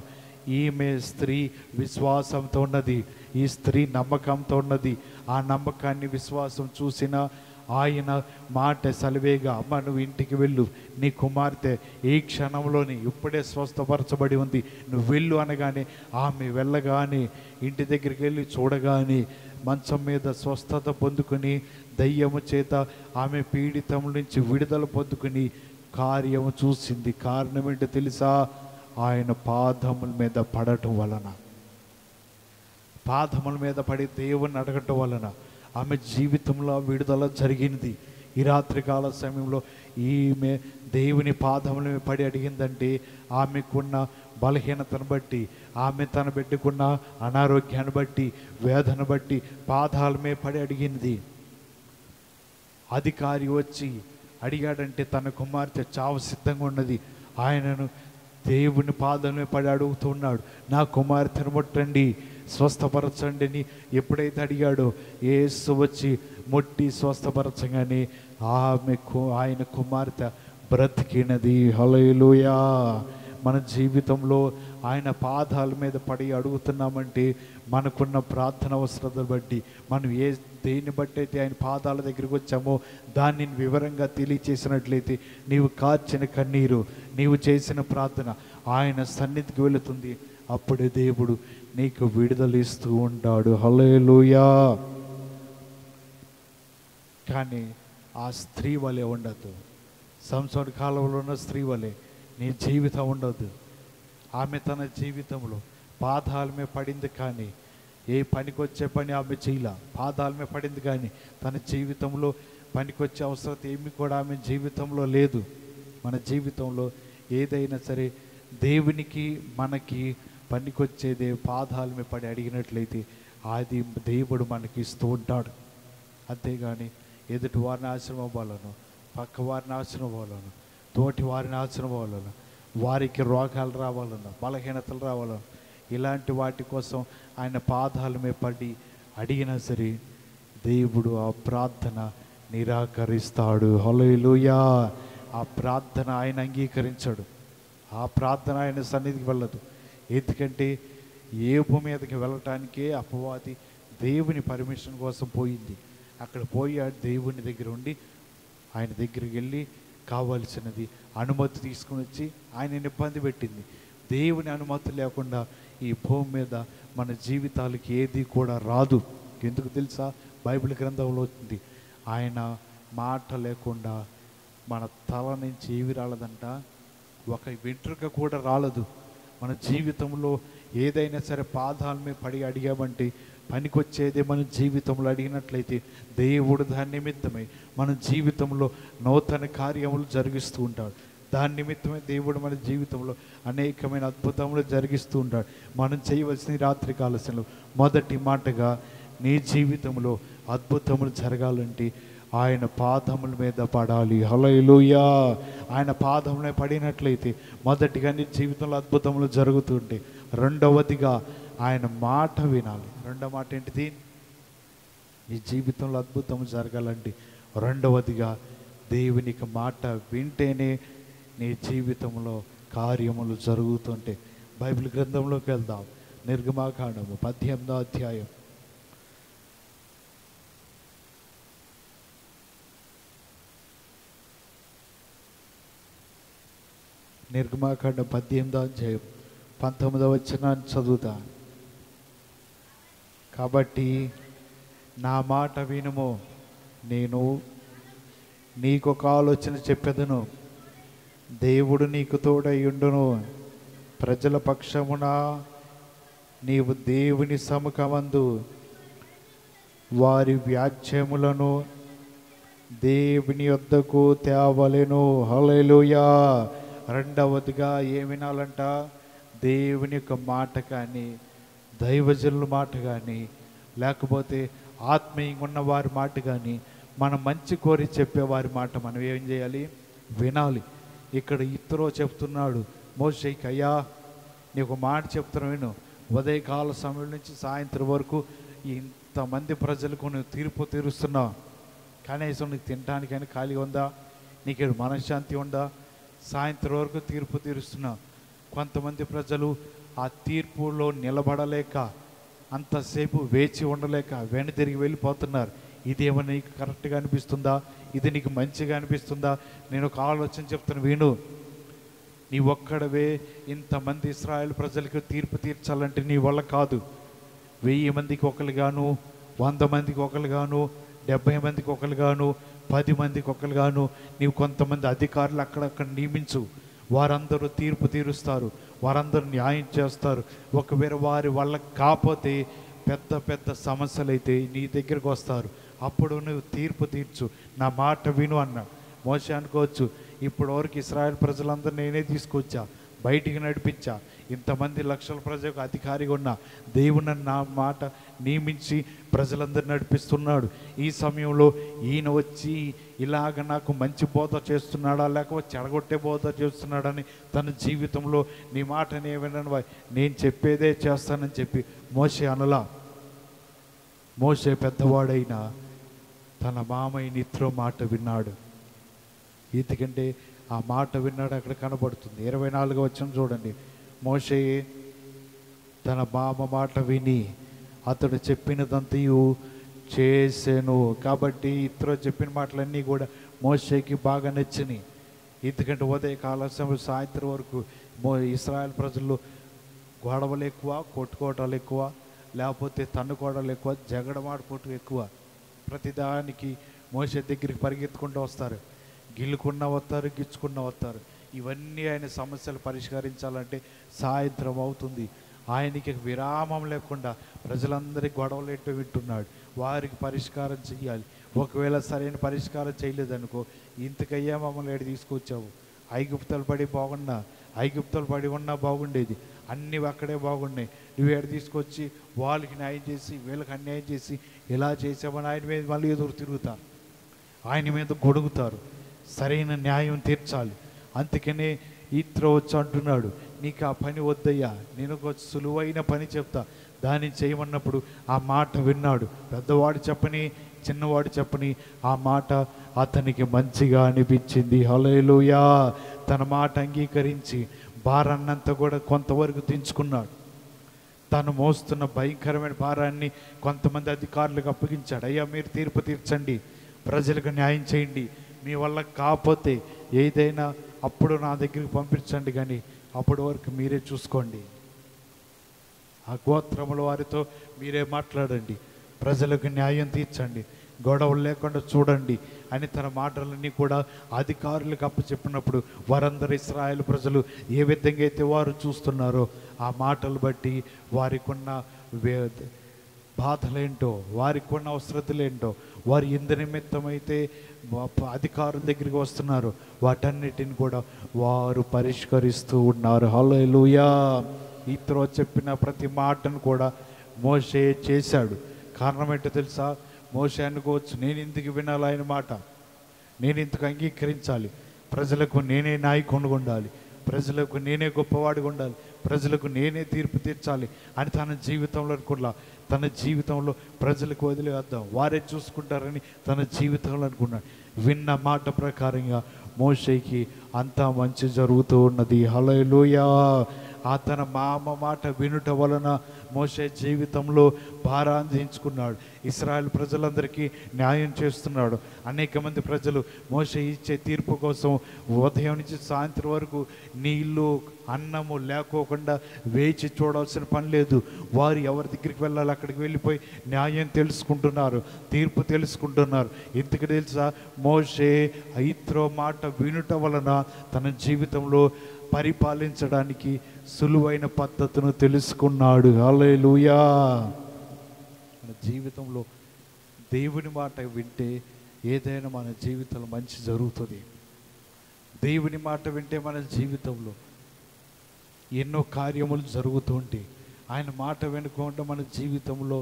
ఈమె స్త్రీ విశ్వాసంతో ఉన్నది, ఈ స్త్రీ నమ్మకంతో ఉన్నది. ఆ నమ్మకాన్ని, విశ్వాసం చూసిన ఆయన మాట సెలవేగా, అమ్మ నువ్వు ఇంటికి వెళ్ళు, నీ కుమార్తె ఈ క్షణంలోని ఇప్పుడే స్వస్థపరచబడి ఉంది, నువ్వు వెళ్ళు అనగానే ఆమె వెళ్ళగానే ఇంటి దగ్గరికి వెళ్ళి చూడగానే మంచం మీద స్వస్థత పొందుకొని, దయ్యము చేత ఆమె పీడితం నుంచి విడుదల పొందుకొని కార్యము చూసింది. కారణం ఏంటో తెలుసా? ఆయన పాదముల మీద పడటం వలన, పాదముల మీద పడి దేవుని అడగటం వలన ఆమె జీవితంలో విడుదల జరిగింది. ఈ రాత్రికాల సమయంలో ఈమె దేవుని పాదముల మీద పడి అడిగిందంటే ఆమెకున్న బలహీనతను బట్టి, ఆమె తన బిడ్డకున్న అనారోగ్యాన్ని బట్టి, వేదన బట్టి పాదాల మీద పడి అడిగింది. అధికారి వచ్చి అడిగాడంటే తన కుమార్తె చావు సిద్ధంగా ఉన్నది. ఆయనను దేవుని పాదమే పడి అడుగుతున్నాడు, నా కుమార్తెను ముట్టండి, స్వస్థపరచండి అని ఎప్పుడైతే అడిగాడో యేసు వచ్చి ముట్టి స్వస్థపరచగానే ఆయన కుమార్తె బ్రతికినది. హల్లెలూయా. మన జీవితంలో ఆయన పాదాల మీద పడి అడుగుతున్నామంటే మనకున్న ప్రార్థన అవసరతను బట్టి, మనం దేన్ని బట్టి అయితే ఆయన పాదాల దగ్గరికి వచ్చామో దాన్ని వివరంగా తెలియచేసినట్లయితే నీవు కార్చిన కన్నీరు, నీవు చేసిన ప్రార్థన ఆయన సన్నిధికి వెళుతుంది. అప్పుడే దేవుడు నీకు విడుదల ఇస్తూ ఉంటాడు. హల్లెలూయా. కానీ ఆ స్త్రీ వలె ఉండదు, సంసోను కాలంలో ఉన్న స్త్రీ వలె నీ జీవితం ఉండదు. ఆమె తన జీవితంలో పాదాల మీద పడింది, కానీ ఏ పనికొచ్చే పని ఆమె చేయలే. పాదాల మీద పడింది కానీ తన జీవితంలో పనికొచ్చే అవసరం ఏమి కూడా ఆమె జీవితంలో లేదు. మన జీవితంలో ఏదైనా సరే దేవునికి మనకి పనికొచ్చేదే పాదాల మీద పడి అడిగినట్లయితే అది దేవుడు మనకి ఇస్తూ ఉంటాడు. అంతేగాని ఎదుటి వారిని నాశనం అవ్వాలను, పక్క వారిని నాశనం అవ్వాలను, తోటి వారిని నాశనం అవ్వాలను, వారికి రోగాలు రావాలన్నా, బలహీనతలు రావాలన్నా, ఇలాంటి వాటి కోసం ఆయన పాదాల మీద పడి అడిగినా సరే దేవుడు ఆ ప్రార్థన నిరాకరిస్తాడు. హల్లెలూయా. ఆ ప్రార్థన ఆయన అంగీకరించాడు, ఆ ప్రార్థన ఆయన సన్నిధికి వెళ్ళదు. ఎందుకంటే ఏబు మీదకి వెళ్ళటానికే అపవాది దేవుని పర్మిషన్ కోసం పోయింది. అక్కడ పోయి దేవుని దగ్గర ఉండి ఆయన దగ్గరికి వెళ్ళి కావాల్సినది అనుమతి తీసుకుని వచ్చి ఆయనని ఇబ్బంది పెట్టింది. దేవుని అనుమతి లేకుండా ఈ భూమి మీద మన జీవితాలకి ఏది కూడా రాదు. ఎందుకు తెలుసా? బైబిల్ గ్రంథంలో ఉంది, ఆయన మాట లేకుండా మన తల నుంచి ఏవి రాలదంట, ఒక వెంట్రుక కూడా రాలదు. మన జీవితంలో ఏదైనా సరే పాదాల మీద పడి అడిగామంటే పనికొచ్చేదే మన జీవితంలో అడిగినట్లయితే దేవుడు దాని నిమిత్తమై మన జీవితంలో నూతన కార్యములు జరిగిస్తూ ఉంటాడు. దాని నిమిత్తమే దేవుడు మన జీవితంలో అనేకమైన అద్భుతములు జరిగిస్తూ ఉంటాడు. మనం చేయవలసిన రాత్రి కాలశంలో మొదటి మాటగా నీ జీవితంలో అద్భుతములు జరగాలంటే ఆయన పాదముల మీద పడాలి. హల్లెలూయా. ఆయన పాదములే పడినట్లయితే మొదటిగా నీ జీవితంలో అద్భుతములు జరుగుతుంటే, రెండవదిగా ఆయన మాట వినాలి. రెండవ మాట ఏంటిది? నీ జీవితంలో అద్భుతము జరగాలంటే రెండవదిగా దేవునికి మాట వింటేనే నీ జీవితంలో కార్యములు జరుగుతుంటే. బైబిల్ గ్రంథంలోకి వెళ్దాం. నిర్గమాకాండము 18వ అధ్యాయం. నిర్గమాకాండం 18వ అధ్యాయం 19వ వచనాన్ని చదువుతా. కాబట్టి నా మాట వినుము, నేను నీకొక ఆలోచన చెప్పెదను, దేవుడు నీకు తోడయ్యుండును. ప్రజల పక్షమున నీవు దేవుని సముఖమందు వారి వ్యాజ్యములను దేవుని యొద్దకు తేవలెను. హల్లెలూయా. రెండవదిగా ఏం వినాలంట? దేవుని యొక్క మాట కానీ, దైవజనుల మాట కానీ, లేకపోతే ఆత్మీయంగా ఉన్న వారి మాట కానీ, మనం మంచి కోరి చెప్పేవారి మాట మనం ఏం చేయాలి? వినాలి. ఇక్కడ ఇత్రో చెప్తున్నాడు మోషేకి, అయ్యా నీకు మాట చెప్తున్నా విను. ఉదయకాల సమయం నుంచి సాయంత్రం వరకు ఇంతమంది ప్రజలకు నువ్వు తీర్పు తీరుస్తున్నావు. కనీసం నీకు తినడానికైనా ఖాళీ ఉందా? నీకు మనశ్శాంతి ఉందా? సాయంత్రం వరకు తీర్పు తీరుస్తున్నావు. కొంతమంది ప్రజలు ఆ తీర్పులో నిలబడలేక, అంతసేపు వేచి ఉండలేక వెనుతిరిగి వెళ్ళిపోతున్నారు. ఇదేమన్నా నీకు కరెక్ట్గా అనిపిస్తుందా? ఇది నీకు మంచిగా అనిపిస్తుందా? నేను ఒక ఆలోచన చెప్తాను విను. నీ ఒక్కడవే ఇంతమంది ఇశ్రాయేలు ప్రజలకు తీర్పు తీర్చాలంటే నీ వల్ల కాదు. 1000 మందికి ఒకరుగాను, 100 మందికి ఒకరుగాను, 70 మందికి ఒకరుగాను, 10 మందికి ఒకరుగాను నీవు కొంతమంది అధికారులు అక్కడక్కడ నియమించు. వారందరూ తీర్పు తీరుస్తారు, వారందరూ న్యాయం చేస్తారు. ఒకవేళ వారి వల్ల కాకపోతే పెద్ద పెద్ద సమస్యలు అయితే నీ దగ్గరకు వస్తారు. అప్పుడు నువ్వు తీర్పు తీర్చు, నా మాట విను అన్నాడు. మోషే అనుకోవచ్చు, ఇప్పటివరకు ఇశ్రాయేల్ ప్రజలందరూ నేనే తీసుకొచ్చా, బయటికి నడిపించా, ఇంతమంది లక్షల ప్రజలకు అధికారిగా ఉన్నా, దేవుని నా మాట నియమించి ప్రజలందరూ నడిపిస్తున్నాడు. ఈ సమయంలో ఈయన వచ్చి ఇలాగ నాకు మంచి బోధ చేస్తున్నాడా లేకపోతే చెడగొట్టే బోధ చేస్తున్నాడని తన జీవితంలో నీ మాట నేవినను, నేను చెప్పేదే చేస్తానని చెప్పి మోషే అనలా. మోషే పెద్దవాడైనా తన మామయ్య ఇత్రో మాట విన్నాడు. ఎందుకంటే ఆ మాట విన్నాడు, అక్కడ కనబడుతుంది. 24వ వచనం చూడండి. మోషే తన మామ మాట విని అతడు చెప్పినదంతయు చేసెను. కాబట్టి ఇతరు చెప్పిన మాటలన్నీ కూడా మోషేకి బాగా నచ్చినాయి. ఎందుకంటే ఉదయకాల సమయం సాయంత్రం వరకు ఇశ్రాయేల్ ప్రజల్లో గొడవలు ఎక్కువ, కొట్టుకోవటాలు ఎక్కువ, లేకపోతే తన్నుకోవడాలు ఎక్కువ, జగడమాడుకోవటం ఎక్కువ. ప్రతిదానికి మోషే దగ్గరికి పరిగెత్తుకుంటూ వస్తారు, గిల్లుకున్న వస్తారు, గిచ్చుకున్న వస్తారు. ఇవన్నీ ఆయన సమస్యలు పరిష్కరించాలంటే సాయంత్రం అవుతుంది. ఆయనకి విరామం లేకుండా ప్రజలందరికీ గొడవలు ఎట్టు వింటున్నాడు, వారికి పరిష్కారం చెయ్యాలి. ఒకవేళ సరైన పరిష్కారం చేయలేదనుకో, ఇంతకయ్యా మమ్మల్ని ఏడు తీసుకొచ్చావు, ఐగుప్తులు పడి బాగున్నా, ఐగుప్తులు పడి ఉన్నా బాగుండేది, అన్నీ అక్కడే బాగున్నాయి, నువ్వు ఏడు తీసుకొచ్చి వాళ్ళకి న్యాయం చేసి వీళ్ళకి అన్యాయం చేసి ఇలా చేసామని ఆయన మీద మళ్ళీ ఎదురు తిరుగుతారు, ఆయన మీద గొడుగుతారు. సరైన న్యాయం తీర్చాలి. అందుకనే ఇత్రో వచ్చి అంటున్నాడు, నీకు ఆ పని వద్దయ్యా, నేను ఒక సులువైన పని చెప్తా, దాన్ని చేయమన్నప్పుడు ఆ మాట విన్నాడు. పెద్దవాడు చెప్పని, చిన్నవాడు చెప్పని ఆ మాట అతనికి మంచిగా అనిపించింది. హల్లెలూయా. తన మాట అంగీకరించి భారాన్నంతా కూడా కొంతవరకు దించుకున్నాడు. తను మోస్తున్న భయంకరమైన భారాన్ని కొంతమంది అధికారులకు అప్పగించాడు. అయ్యా మీరు తీర్పు తీర్చండి, ప్రజలకు న్యాయం చేయండి, మీ వల్ల కాకపోతే ఏదైనా అప్పుడు నా దగ్గరికి పంపించండి, కానీ అప్పటి వరకు మీరే చూసుకోండి, ఆ గోత్రముల వారితో మీరే మాట్లాడండి, ప్రజలకు న్యాయం తీర్చండి, గొడవలు లేకుండా చూడండి అని తన మాటలన్నీ కూడా అధికారులకు అప్పచెప్పినప్పుడు వారందరూ ఇశ్రాయేలు ప్రజలు ఏ విధంగా అయితే వారు చూస్తున్నారో ఆ మాటలు బట్టి వారికి ఉన్న బాధలేంటో, వారికి ఉన్న అవసరతలేంటో, వారు ఎందు నిమిత్తమైతే అధికారుల దగ్గరికి వస్తున్నారు వాటన్నిటిని కూడా వారు పరిష్కరిస్తూ ఉన్నారు. హల్లెలూయా. ఇత్రో చెప్పిన ప్రతి మాటను కూడా మోషే చేశాడు. కారణం ఏంటో తెలుసా? మోషే అనుకోవచ్చు, నేను ఇందుకు వినాలి ఆయన మాట, నేను ఇందుకు అంగీకరించాలి, ప్రజలకు నేనే నాయకుడిగా ఉండాలి, ప్రజలకు నేనే గొప్పవాడిగా ఉండాలి, ప్రజలకు నేనే తీర్పు తీర్చాలి అని తన జీవితంలో అనుకున్నా. తన జీవితంలో ప్రజలకు వదిలేద్దాం, వారే చూసుకుంటారని తన జీవితంలో అనుకున్నాడు. విన్న మాట ప్రకారంగా మోషేకి అంతా మంచి జరుగుతూ ఉన్నది. హల్లెలూయా. తన మామ మాట వినుట వలన మోషే జీవితంలో భారాందించుకున్నాడు. ఇశ్రాయేల్ ప్రజలందరికీ న్యాయం చేస్తున్నాడు. అనేక మంది ప్రజలు మోషే ఇచ్చే తీర్పు కోసం ఉదయం నుంచి సాయంత్రం వరకు నీళ్ళు అన్నము లేకోకుండా వేచి చూడాల్సిన పని లేదు. వారు ఎవరి దగ్గరికి వెళ్ళాలి అక్కడికి వెళ్ళిపోయి న్యాయం తెలుసుకుంటున్నారు, తీర్పు తెలుసుకుంటున్నారు. ఎందుకు తెలుసా? మోషే ఇత్రో మాట వినుట వలన తన జీవితంలో పరిపాలించడానికి సులువైన పద్ధతును తెలుసుకున్నాడు. హల్లెలూయా. మన జీవితంలో దేవుని మాట వింటే ఏదైనా మన జీవితంలో మంచి జరుగుతుంది. దేవుని మాట వింటే మన జీవితంలో ఎన్నో కార్యములు జరుగుతుంటే, ఆయన మాట వినకుండా మన జీవితంలో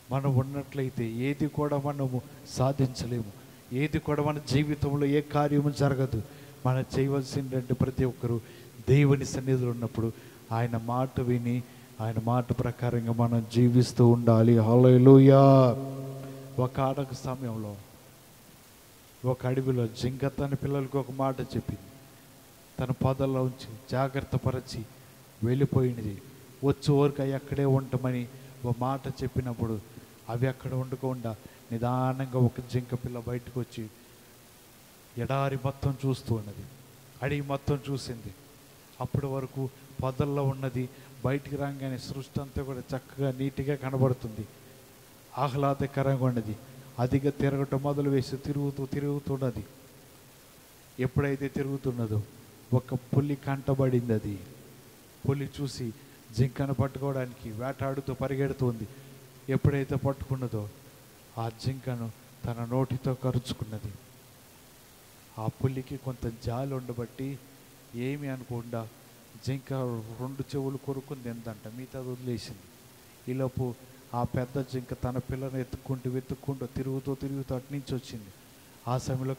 మనం ఉన్నట్లయితే ఏది కూడా మనము సాధించలేము. ఏది కూడా మన జీవితంలో ఏ కార్యము జరగదు. మనం చేయవలసిందంటే ప్రతి ఒక్కరూ దేవుని సన్నిధిలో ఉన్నప్పుడు ఆయన మాట విని ఆయన మాట ప్రకారంగా మనం జీవిస్తూ ఉండాలి. హల్లెలూయా. ఒక ఆడక సమయంలో ఒక అడవిలో జింక తన పిల్లలకు ఒక మాట చెప్పింది. తన పొదల్లో ఉంచి జాగ్రత్త పరచి వెళ్ళిపోయినది. వచ్చే వరకు అవి అక్కడే ఉండమని ఒక మాట చెప్పినప్పుడు అవి అక్కడ ఉండకుండా నిదానంగా ఒక జింక పిల్ల బయటకు వచ్చి ఎడారి మొత్తం చూస్తూ ఉన్నది. అడవి మొత్తం చూసింది. అప్పటి వరకు పొదల్లో ఉన్నది బయటికి రాగానే సృష్టి అంతా కూడా చక్కగా నీట్గా కనబడుతుంది, ఆహ్లాదకరంగా ఉన్నది. అదిగా తిరగటం మొదలు వేసి తిరుగుతున్నది. ఎప్పుడైతే తిరుగుతున్నదో ఒక పులి కంటబడింది. అది పులి చూసి జింకను పట్టుకోవడానికి వేటాడుతూ పరిగెడుతుంది. ఎప్పుడైతే పట్టుకున్నదో ఆ జింకను తన నోటితో కరుచుకున్నది. ఆ పులికి కొంత జాలి ఉండబట్టి ఏమి అనుకుండా జింక 2 చెవులు కొరుకుంది ఎంతంట, మిగతా వదిలేసింది. ఈలోపు ఆ పెద్ద జింక తన పిల్లను వెతుక్కుంటూ తిరుగుతూ అటు నుంచి వచ్చింది. ఆ సమయంలో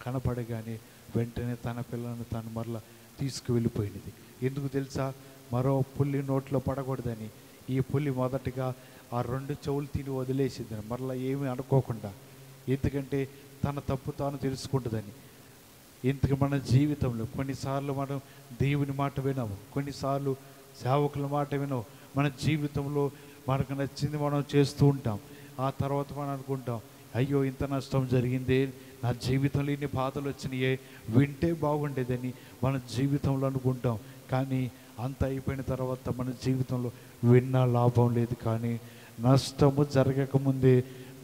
కనపడగానే వెంటనే తన పిల్లను తను మరలా తీసుకువెళ్ళిపోయినది. ఎందుకు తెలుసా? మరో పులి నోట్లో పడకూడదని. ఈ పులి మొదటిగా ఆ 2 చెవులు తిని వదిలేసింది, మరలా ఏమీ అనుకోకుండా. ఎందుకంటే తన తప్పు తాను తెలుసుకుంటుందని. ఇంతకు మన జీవితంలో కొన్నిసార్లు మనం దేవుని మాట వినము, కొన్నిసార్లు సేవకుల మాట వినము. మన జీవితంలో మనకు నచ్చింది మనం చేస్తూ ఉంటాం. ఆ తర్వాత మనం అనుకుంటాం, అయ్యో ఇంత నష్టం జరిగిందే, నా జీవితంలో ఇన్ని బాధలు వచ్చినాయే, వింటే బాగుండేదని మన జీవితంలో అనుకుంటాం. కానీ అంత అయిపోయిన తర్వాత మన జీవితంలో విన్నా లాభం లేదు. కానీ నష్టము జరగకముందే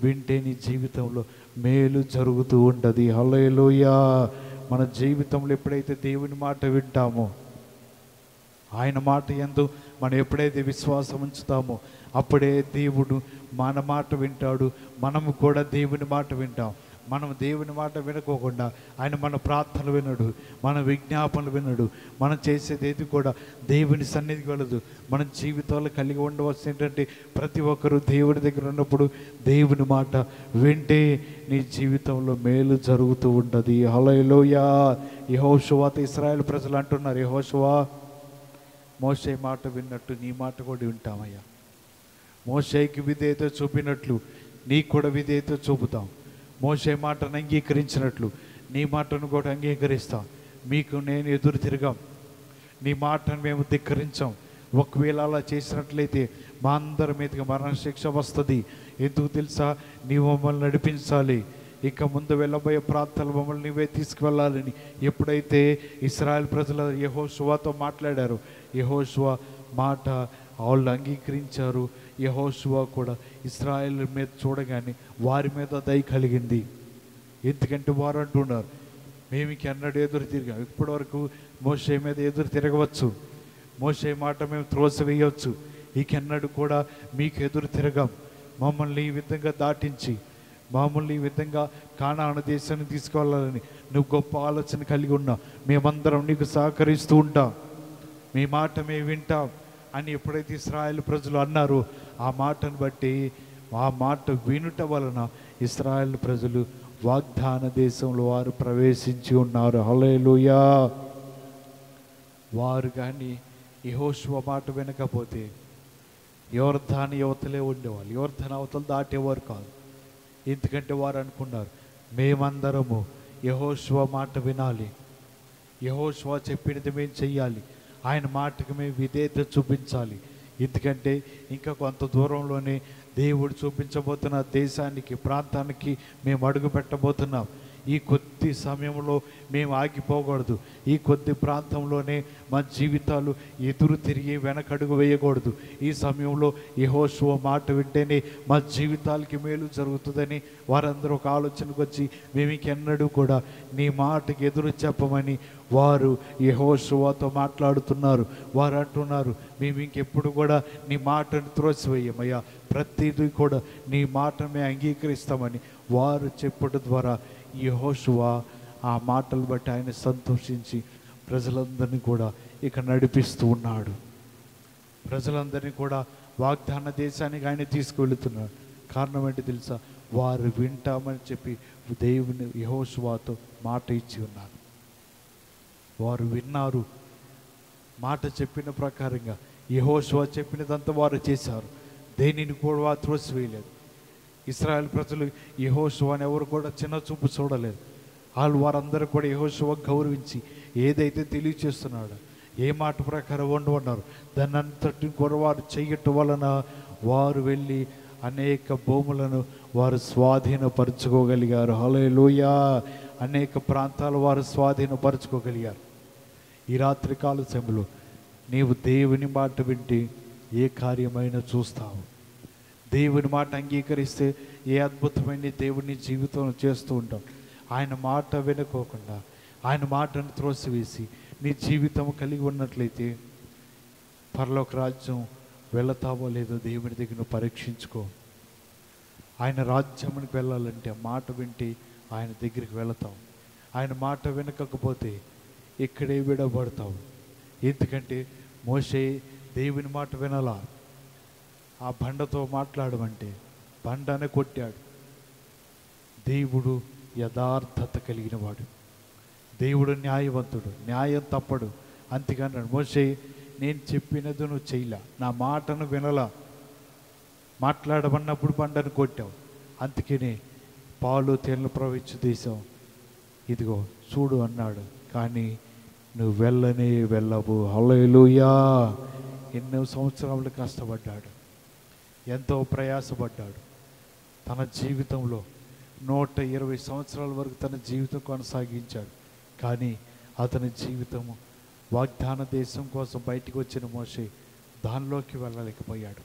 వింటే నీ జీవితంలో మేలు జరుగుతూ ఉంటుంది. హల్లెలూయా. మన జీవితంలో ఎప్పుడైతే దేవుని మాట వింటామో, ఆయన మాట యందు మనం ఎప్పుడైతే విశ్వాసం ఉంచుతామో అప్పుడే దేవుడు మన మాట వింటాడు. మనము కూడా దేవుని మాట వింటాం. మనం దేవుని మాట వినుకోకుండా ఆయన మన ప్రార్థనలు వినడు, మన విజ్ఞాపనలు వినడు. మనం చేసేది ఏది కూడా దేవుని సన్నిధికి వెళ్ళదు. మన జీవితాల్లో కలిగి ఉండవలసిన ఏంటంటే ప్రతి ఒక్కరూ దేవుడి దగ్గర ఉన్నప్పుడు దేవుని మాట వింటే నీ జీవితంలో మేలు జరుగుతూ ఉంటుంది. హల్లెలూయా. యెహోషువతో ఇశ్రాయేలు ప్రజలు అంటున్నారు, యెహోషువా మోషే మాట విన్నట్టు నీ మాట కూడా వింటామయ్యా. మోషేకి విధేయత చూపినట్లు నీకు కూడా విధేయత చూపుతాం. మోషే మాటను అంగీకరించినట్లు నీ మాటను కూడా అంగీకరిస్తాం. మీకు నేను ఎదురు తిరగాం, నీ మాటను మేము ధిక్కరించాం. ఒకవేళ అలా చేసినట్లయితే మా అందరి మీదకి మరణశిక్ష వస్తుంది. ఎందుకు తెలుసా? నీవు మమ్మల్ని నడిపించాలి, ఇక ముందు వెళ్ళబోయే ప్రాంతాలు మమ్మల్ని నీవే తీసుకువెళ్ళాలని ఎప్పుడైతే ఇశ్రాయేల్ ప్రజలు యెహోషువతో మాట్లాడారు, యెహోషువ మాట వాళ్ళు అంగీకరించారు. యెహోషువ కూడా ఇశ్రాయేల్ మీద చూడగానే వారి మీద దయ కలిగింది. ఎందుకంటే వారు అంటున్నారు, మేము ఎన్నడూ ఎదురు తిరిగాం. ఇప్పటి వరకు మోషే మీద ఎదురు తిరగవచ్చు, మోషే మాట మేము త్రోసివేయవచ్చు, ఇకెన్నడూ కూడా మీకు ఎదురు తిరగాం. మమ్మల్ని ఈ విధంగా దాటించి మమ్మల్ని ఈ విధంగా కానాను దేశాన్ని తీసుకువెళ్ళాలని నువ్వు గొప్ప ఆలోచన కలిగి ఉన్నావు. మేమందరం నీకు సహకరిస్తూ ఉంటాం, మీ మాట మేము వింటాం అని ఎప్పుడైతే ఇశ్రాయేలు ప్రజలు అన్నారో ఆ మాటను బట్టి ఆ మాట వినుట వలన ఇశ్రాయేలు ప్రజలు వాగ్దాన దేశంలో వారు ప్రవేశించి ఉన్నారు. హల్లెలూయా. వారు కానీ యెహోషువ మాట వినకపోతే యోర్దాను యువతలే ఉండేవాళ్ళు, యోర్దాను అవతలు దాటేవారు కాదు. ఎందుకంటే వారు అనుకున్నారు, మేమందరము యెహోషువ మాట వినాలి, యెహోషువ చెప్పినది మేము చెయ్యాలి, ఆయన మాటకి మేము విధేయత చూపించాలి. ఎందుకంటే ఇంకా కొంత దూరంలోనే దేవుడు చూపించబోతున్న దేశానికి, ప్రాంతానికి మేము అడుగు పెట్టబోతున్నాం. ఈ కొద్ది సమయంలో మేము ఆగిపోకూడదు. ఈ కొద్ది ప్రాంతంలోనే మా జీవితాలు ఎదురు తిరిగి వెనకడుగు వేయకూడదు. ఈ సమయంలో యెహోషువ మాట వింటేనే మా జీవితాలకి మేలు జరుగుతుందని వారందరూ ఒక ఆలోచనకు వచ్చి మేము ఇంకెన్నడూ కూడా నీ మాటకి ఎదురు చెప్పమని వారు యెహోషువతో మాట్లాడుతున్నారు. వారు అంటున్నారు, మేము ఇంకెప్పుడు కూడా నీ మాటను త్రోసివేయమయ్యా, ప్రతిదీ కూడా నీ మాటమే అంగీకరిస్తామని వారు చెప్పడం ద్వారా యెహోషువ ఆ మాటలు బట్టి ఆయన సంతోషించి ప్రజలందరినీ కూడా ఇక నడిపిస్తూ ఉన్నాడు. ప్రజలందరినీ కూడా వాగ్దాన దేశానికి ఆయన తీసుకువెళుతున్నాడు. కారణం ఏంటి తెలుసా? వారు వింటామని చెప్పి దేవుని యెహోషువతో మాట ఇచ్చి ఉన్నారు. వారు విన్నారు. మాట చెప్పిన ప్రకారంగా యెహోషువ చెప్పినదంతా వారు చేశారు. దేనిని కూడా వారు త్రోసివేయలేదు. ఇశ్రాయేల్ ప్రజలు యెహోషువని ఎవరు కూడా చిన్న చూపు చూడలేదు. వారందరూ కూడా యెహోషువ గౌరవించి ఏదైతే తెలియచేస్తున్నాడో, ఏ మాట ప్రకారం ఉండమన్నారు దాన్ని అంతటిని కూడా వారు చెయ్యటం వలన వారు వెళ్ళి అనేక భూములను వారు స్వాధీనపరచుకోగలిగారు. హల్లెలూయా! అనేక ప్రాంతాలు వారు స్వాధీనపరచుకోగలిగారు. ఈ రాత్రి కాల సమయంలో నీవు దేవుని మాట వింటే ఏ కార్యమైనా చూస్తావు. దేవుని మాట అంగీకరిస్తే ఏ అద్భుతమైన దేవుని జీవితంలో చేస్తూ ఉంటాం. ఆయన మాట వినుకోకుండా ఆయన మాటను త్రోసివేసి నీ జీవితం కలిగి ఉన్నట్లయితే పరలోక రాజ్యం వెళతావో లేదో దేవుని దగ్గర నువ్వు పరీక్షించుకో. ఆయన రాజ్యానికి వెళ్ళాలంటే మాట వింటే ఆయన దగ్గరికి వెళతావు. ఆయన మాట వినకపోతే ఇక్కడే విడబడతావు. ఎందుకంటే మోషే దేవుని మాట వినాలా. ఆ బండతో మాట్లాడమంటే బండనే కొట్టాడు. దేవుడు యథార్థత కలిగిన వాడు, దేవుడు న్యాయవంతుడు, న్యాయం తప్పడు. అంతేగాన్నాడు మోషే, నేను చెప్పినది నువ్వు చేయలా, నా మాటను వినలా, మాట్లాడమన్నప్పుడు బండను కొట్టావు. అందుకనే పాలు తేనెలు ప్రవహించు దేశం ఇదిగో చూడు అన్నాడు. కానీ నువ్వు వెళ్ళనే వెళ్ళవు. హల్లెలూయా! ఎన్నో సంవత్సరాలు కష్టపడ్డాడు, ఎంతో ప్రయాసపడ్డాడు. తన జీవితంలో 120 సంవత్సరాల వరకు తన జీవితం కొనసాగించాడు. కానీ అతని జీవితము వాగ్దాన దేశం కోసం బయటికి వచ్చిన మోషే దానిలోకి వెళ్ళలేకపోయాడు.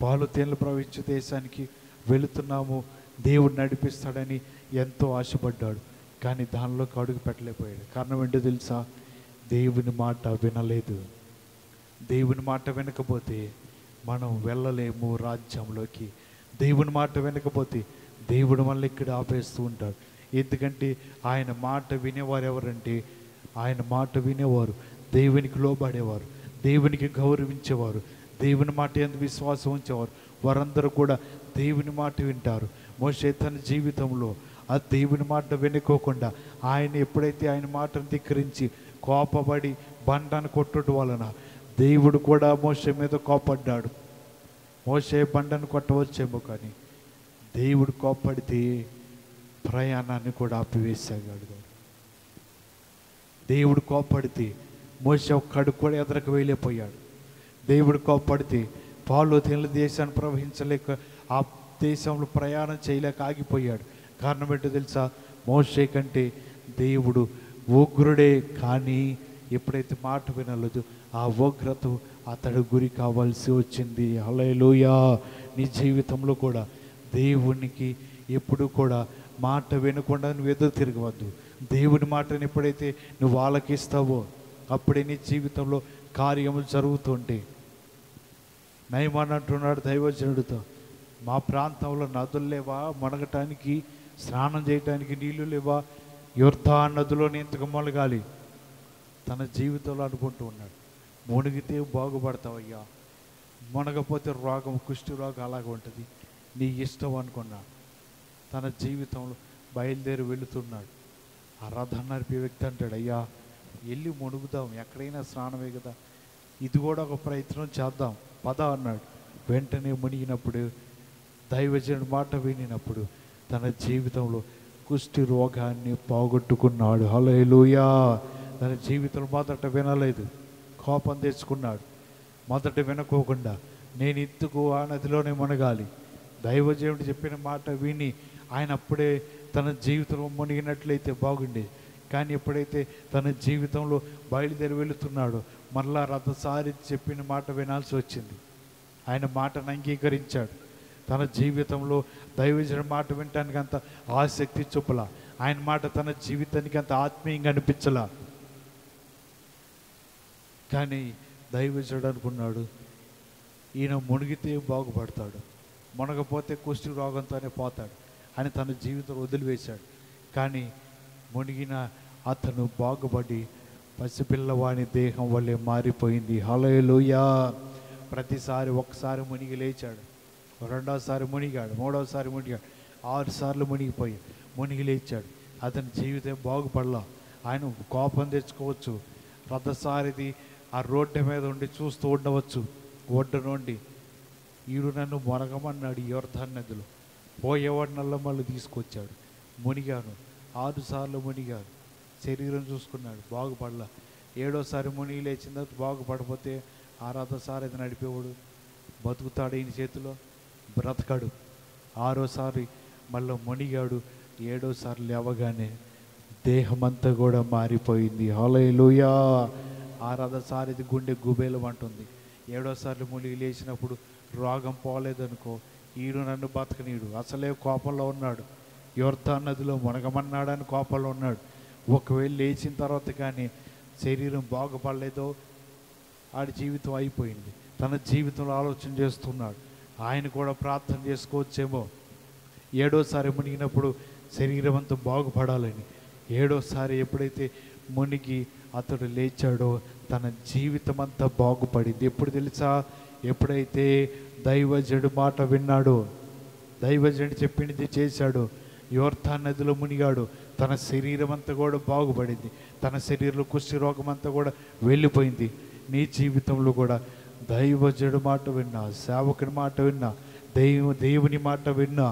పాలు తేనెలు ప్రవహించే దేశానికి వెళుతున్నాము, దేవుడు నడిపిస్తాడని ఎంతో ఆశపడ్డాడు. కానీ దానిలోకి అడుగు పెట్టలేకపోయాడు. కారణం ఏంటో తెలుసా? దేవుని మాట వినలేదు. దేవుని మాట వినకపోతే మనం వెళ్ళలేము రాజ్యంలోకి. దేవుని మాట వినకపోతే దేవుడు మళ్ళీ ఇక్కడ ఆపేస్తూ ఉంటాడు. ఎందుకంటే ఆయన మాట వినేవారు ఎవరంటే, ఆయన మాట వినేవారు దేవునికి లోబడేవారు, దేవునికి గౌరవించేవారు, దేవుని మాట యందు విశ్వాసం ఉంచేవారు. వారందరూ కూడా దేవుని మాట వింటారు. మోషే తన జీవితంలో ఆ దేవుని మాట వినుకోకుండా ఆయన ఎప్పుడైతే ఆయన మాటను ధిక్కరించి కోపపడి బండను కొట్టడం వలన దేవుడు కూడా మోషే మీద కోపడ్డాడు. మోషే బండను కొట్టవచ్చేమో, కానీ దేవుడు కోపడితే ప్రయాణాన్ని కూడా ఆపివేసాడు. దేవుడు కోపడితే మోషే ఒక్కడు కూడా ఎదరకు వెళ్ళిపోయాడు. దేవుడు కోపడితే పాలు తేనెల దేశాన్ని ప్రవహించలేక ఆ దేశంలో ప్రయాణం చేయలేక ఆగిపోయాడు. కారణం ఏంటో తెలుసా? మోషే కంటే దేవుడు ఉగ్రుడే, కానీ ఎప్పుడైతే మాట వినలేదు ఆ ఉగ్రత అతడు గురి కావాల్సి వచ్చింది. హల్లెలూయా! నీ జీవితంలో కూడా దేవునికి ఎప్పుడు కూడా మాట వినకుండా నువ్వు ఎదురు తిరగవద్దు. దేవుని మాటను ఎప్పుడైతే నువ్వు ఆలకిస్తావో అప్పుడే నీ జీవితంలో కార్యములు జరుగుతుంటాయి. నయమాన్ అంటున్నాడు దైవజనుడితో, మా ప్రాంతంలో నదులు లేవా, మునగటానికి స్నానం చేయటానికి నీళ్లు లేవా, యొర్దాను నదిలోనే ఇంతకు మొలగాలి. తన జీవితంలో అనుకుంటూ ఉన్నాడు, మునిగితే బాగుపడతావయ్యా, మునగపోతే రోగం, కుష్టి రోగం అలాగే ఉంటుంది, నీ ఇష్టం అనుకున్నాడు. తన జీవితంలో బయలుదేరి వెళుతున్నాడు. ఆ రథం నడిపే వ్యక్తి అంటాడు, అయ్యా వెళ్ళి మునుగుదాం, ఎక్కడైనా స్నానమే కదా, ఇది కూడా ఒక ప్రయత్నం చేద్దాం పద అన్నాడు. వెంటనే మునిగినప్పుడు దైవజనుడి మాట వినినప్పుడు తన జీవితంలో కుష్టి రోగాన్ని పోగొట్టుకున్నాడు. హల్లెలూయా! తన జీవితంలో మొదట వినలేదు, కోపం తెచ్చుకున్నాడు. మొదట వినుకోకుండా నేను ఇందుకు ఆ నదిలోనే మునగాలి, దైవజనుడు చెప్పిన మాట విని ఆయన అప్పుడే తన జీవితంలో మునిగినట్లయితే బాగుండేది. కానీ ఎప్పుడైతే తన జీవితంలో బయలుదేరి వెళుతున్నాడో మరలా రథసారి చెప్పిన మాట వినాల్సి వచ్చింది. ఆయన మాటను అంగీకరించాడు. తన జీవితంలో దైవజనుడి మాట వినటానికి అంత ఆసక్తి చూపలా, ఆయన మాట తన జీవితానికి అంత ఆత్మీయంగా అనిపించలా. కానీ దైవజనుడు అనుకున్నాడు, ఈయన మునిగితే బాగుపడతాడు, మునగపోతే కుష్టి రోగంతోనే పోతాడు అని తన జీవితం వదిలివేశాడు. కానీ మునిగిన అతను బాగుపడి పసిపిల్లవాని దేహం వల్లే మారిపోయింది. హల్లెలూయా. ప్రతిసారి ఒకసారి మునిగి లేచాడు, రెండోసారి మునిగాడు, మూడోసారి మునిగాడు, 6 సార్లు మునిగి లేచాడు. అతని జీవితం బాగుపడలా. ఆయన కోపం తెచ్చుకోవచ్చు. రథసారిది ఆ రోడ్డు మీద ఉండి చూస్తూ ఉండవచ్చు. ఒడ్డు నుండి ఈడు నన్ను మునగమన్నాడు యోర్దాను నదిలో, పోయేవాడు నల్లమల్లు తీసుకొచ్చాడు. మునిగాను, 6 సార్లు మునిగాను, శరీరం చూసుకున్నాడు, బాగుపడలా. 7వసారి మునిగి లేచిన తర్వాత బాగుపడిపోతే ఆ రథసారి నడిపేవాడు బతుకుతాడు, ఈయన చేతిలో బ్రతకడు. 6వసారి మళ్ళీ మునిగాడు, 7వసారి లేవగానే దేహమంతా కూడా మారిపోయింది. హల్లెలూయా. ఆ రథసారిది గుండె గుబేలు అంటుంది. 7వసారి మునిగి లేచినప్పుడు రోగం పోలేదనుకో, ఈడు నన్ను బతకనీడు, అసలే కోపంలో ఉన్నాడు, యోర్దాను నదిలో మునగమన్నాడని కోపంలో ఉన్నాడు. ఒకవేళ లేచిన తర్వాత కానీ శరీరం బాగుపడలేదో ఆడి జీవితం అయిపోయింది. తన జీవితంలో ఆలోచన చేస్తున్నాడు, ఆయన కూడా ప్రార్థన చేసుకోవచ్చేమో 7వసారి మునిగినప్పుడు శరీరం అంతా బాగుపడాలని. 7వసారి ఎప్పుడైతే మునిగి అతడు లేచాడో తన జీవితం అంతా బాగుపడింది. ఎప్పుడు తెలుసా? ఎప్పుడైతే దైవజనుడు మాట విన్నాడో, దైవజనుడు చెప్పింది చేశాడు, యోర్దాను నదిలో మునిగాడు, తన శరీరం అంతా కూడా బాగుపడింది. తన శరీరంలో కుష్టి రోగం అంతా కూడా వెళ్ళిపోయింది. నీ జీవితంలో కూడా దైవజనుడు మాట విన్నా, సేవకుని మాట విన్నా, దేవుని మాట విన్నా,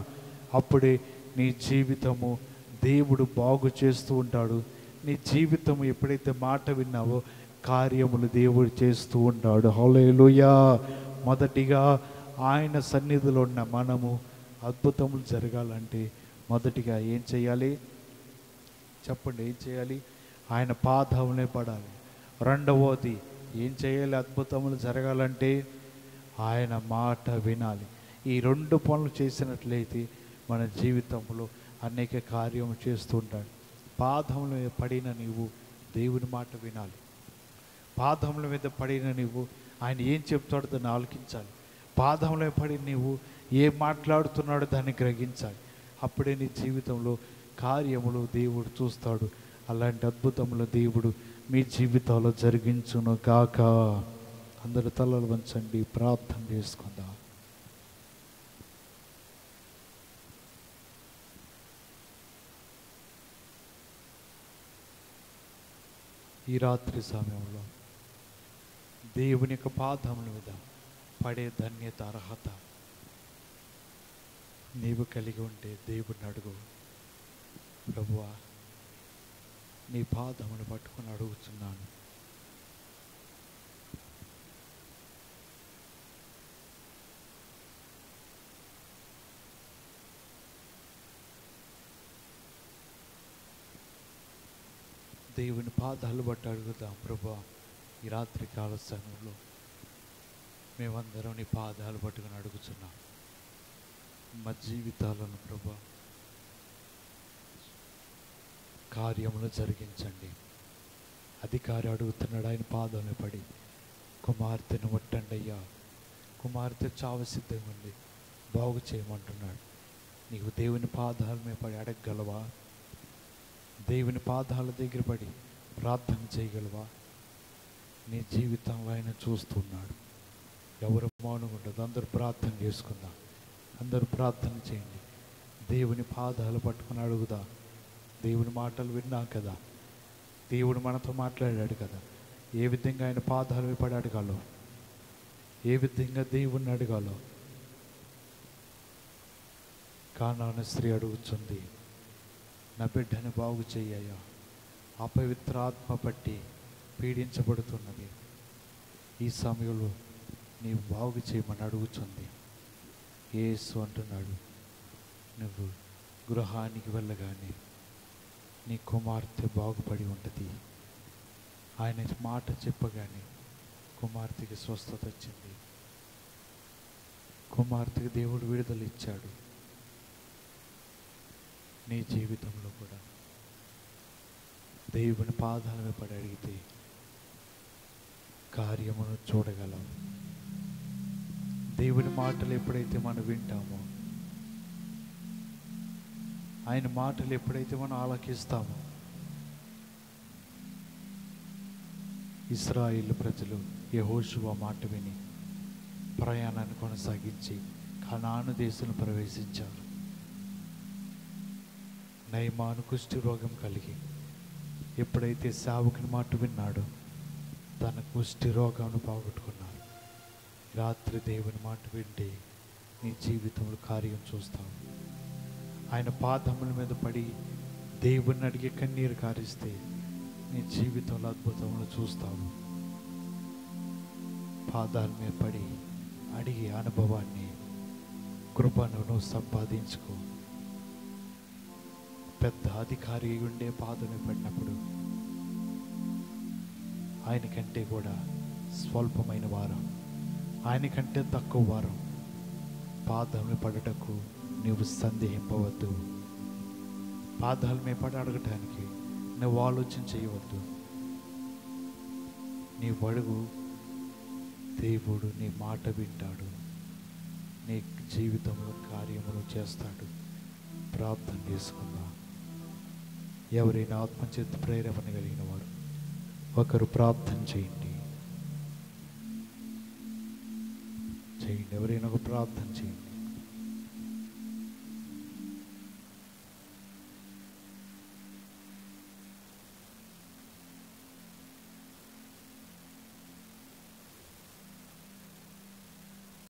అప్పుడే నీ జీవితము దేవుడు బాగు చేస్తూ ఉంటాడు. నీ జీవితం ఎప్పుడైతే మాట విన్నావో కార్యములు దేవుడు చేస్తూ ఉంటాడు. హల్లెలూయా. మొదటిగా ఆయన సన్నిధిలో ఉన్న మనము అద్భుతములు జరగాలంటే మొదటిగా ఏం చేయాలి చెప్పండి? ఏం చేయాలి? ఆయన పాదములే పడాలి. రెండవది ఏం చేయాలి? అద్భుతములు జరగాలంటే ఆయన మాట వినాలి. ఈ 2 పనులు చేసినట్లయితే మన జీవితంలో అనేక కార్యము చేస్తూ ఉంటాడు. పాదముల మీద పడిన నీవు దేవుని మాట వినాలి. పాదముల మీద పడిన నీవు ఆయన ఏం చెప్తాడో దాన్ని ఆలకించాలి. పాదముల పడి నీవు ఏం మాట్లాడుతున్నాడో దాన్ని గ్రహించాలి. అప్పుడే నీ జీవితంలో కార్యములు దేవుడు చూస్తాడు. అలాంటి అద్భుతములు దేవుడు మీ జీవితంలో జరిగించును గాక. అందరు తలలు వంచండి, ప్రార్థన చేసుకుందాం. ఈ రాత్రి సమయంలో దేవుని యొక్క పాదముల మీద పడే ధన్యత, అర్హత నీవు కలిగి ఉంటే దేవుడిని అడుగు. ప్రభువా, నీ పాదమును పట్టుకుని అడుగుతున్నాను, దేవుని పాదాలు బట్టి అడుగుదాం. ప్రభువా, ఈ రాత్రి కాల సమయంలో మేమందరం నీ పాదాలు పట్టుకుని అడుగుతున్నాం. మా జీవితాలను ప్రభువా కార్యములు జరిగించండి. అధికారి అడుగుతున్నాడు, ఆయన పాదాలను పడి కుమార్తెను ముట్టండి అయ్యా, కుమార్తె చావు సిద్ధంగా ఉంది, బాగు చేయమంటున్నాడు. నీవు దేవుని పాదాల మీద పడి అడగగలవా? దేవుని పాదాల దగ్గర పడి ప్రార్థన చేయగలవా? నీ జీవితంలో ఆయన చూస్తున్నాడు. ఎవరు మౌనంగా అందరూ ప్రార్థన చేసుకుందాం. అందరూ ప్రార్థన చేయండి. దేవుని పాదాలు పట్టుకుని అడుగుదా. దేవుని మాటలు విన్నాం కదా, దేవుడు మనతో మాట్లాడాడు కదా. ఏ విధంగా ఆయన పాదాలు పడి అడగాలో, ఏ విధంగా దేవుణ్ణి అడగాలో. కానాను స్త్రీ అడుగుతుంది, నా బిడ్డని బాగు చెయ్యయ్యా, అపవిత్రాత్మ పట్టి పీడించబడుతున్నది, ఈ సమయంలో నీవు బాగు చేయమని అడుగుతుంది. యేసు అంటున్నాడు, నువ్వు గృహానికి వెళ్ళగానే నీ కుమార్తె బాగుపడి ఉంటుంది. ఆయన మాట చెప్పగానే కుమార్తెకి స్వస్థత వచ్చింది. కుమార్తెకి దేవుడు విడుదల ఇచ్చాడు. నీ జీవితంలో కూడా దేవుని పాదాల మీద పడి అడిగితే కార్యమును చూడగలం. దేవుని మాటలు ఎప్పుడైతే మనం వింటామో, ఆయన మాటలు ఎప్పుడైతే మనం ఆలకిస్తామో, ఇశ్రాయేలు ప్రజలు యెహోషువ మాట విని ప్రయాణాన్ని కొనసాగించి కనాను దేశంలో ప్రవేశించారు. నయమాను కుష్టి రోగం కలిగి ఎప్పుడైతే సేవకుని మాట విన్నాడో తన కుష్టి రోగాన్ని పోగొట్టుకున్నారు. రాత్రి దేవుని మాట వింటే నీ జీవితంలో కార్యం చూస్తావు. ఆయన పాదముల మీద పడి దేవుని అడిగి కన్నీరు కారిస్తే నీ జీవితంలో అద్భుతములు చూస్తావు. పాదాల మీద పడి అడిగే అనుభవాన్ని, కృపను నువ్వు సంపాదించుకో. పెద్ద అధికారి ఉండే పాదమే పడినప్పుడు ఆయనకంటే కూడా స్వల్పమైన వారం, ఆయనకంటే తక్కువ వారం పాదములు పడటకు నువ్వు సందేహింపవద్దు. పాదాల మీద పడి అడగటానికి నువ్వు ఆలోచన చేయవద్దు. నీ అడుగు, దేవుడు నీ మాట వింటాడు, నీ జీవితంలో కార్యములు చేస్తాడు. ప్రార్థన చేసుకుందాం. ఎవరైనా ఆత్మచేత ప్రేరేపణ కలిగిన వారు ఒకరు ప్రార్థన చేయండి. ఎవరైనా ఒక ప్రార్థన చేయండి.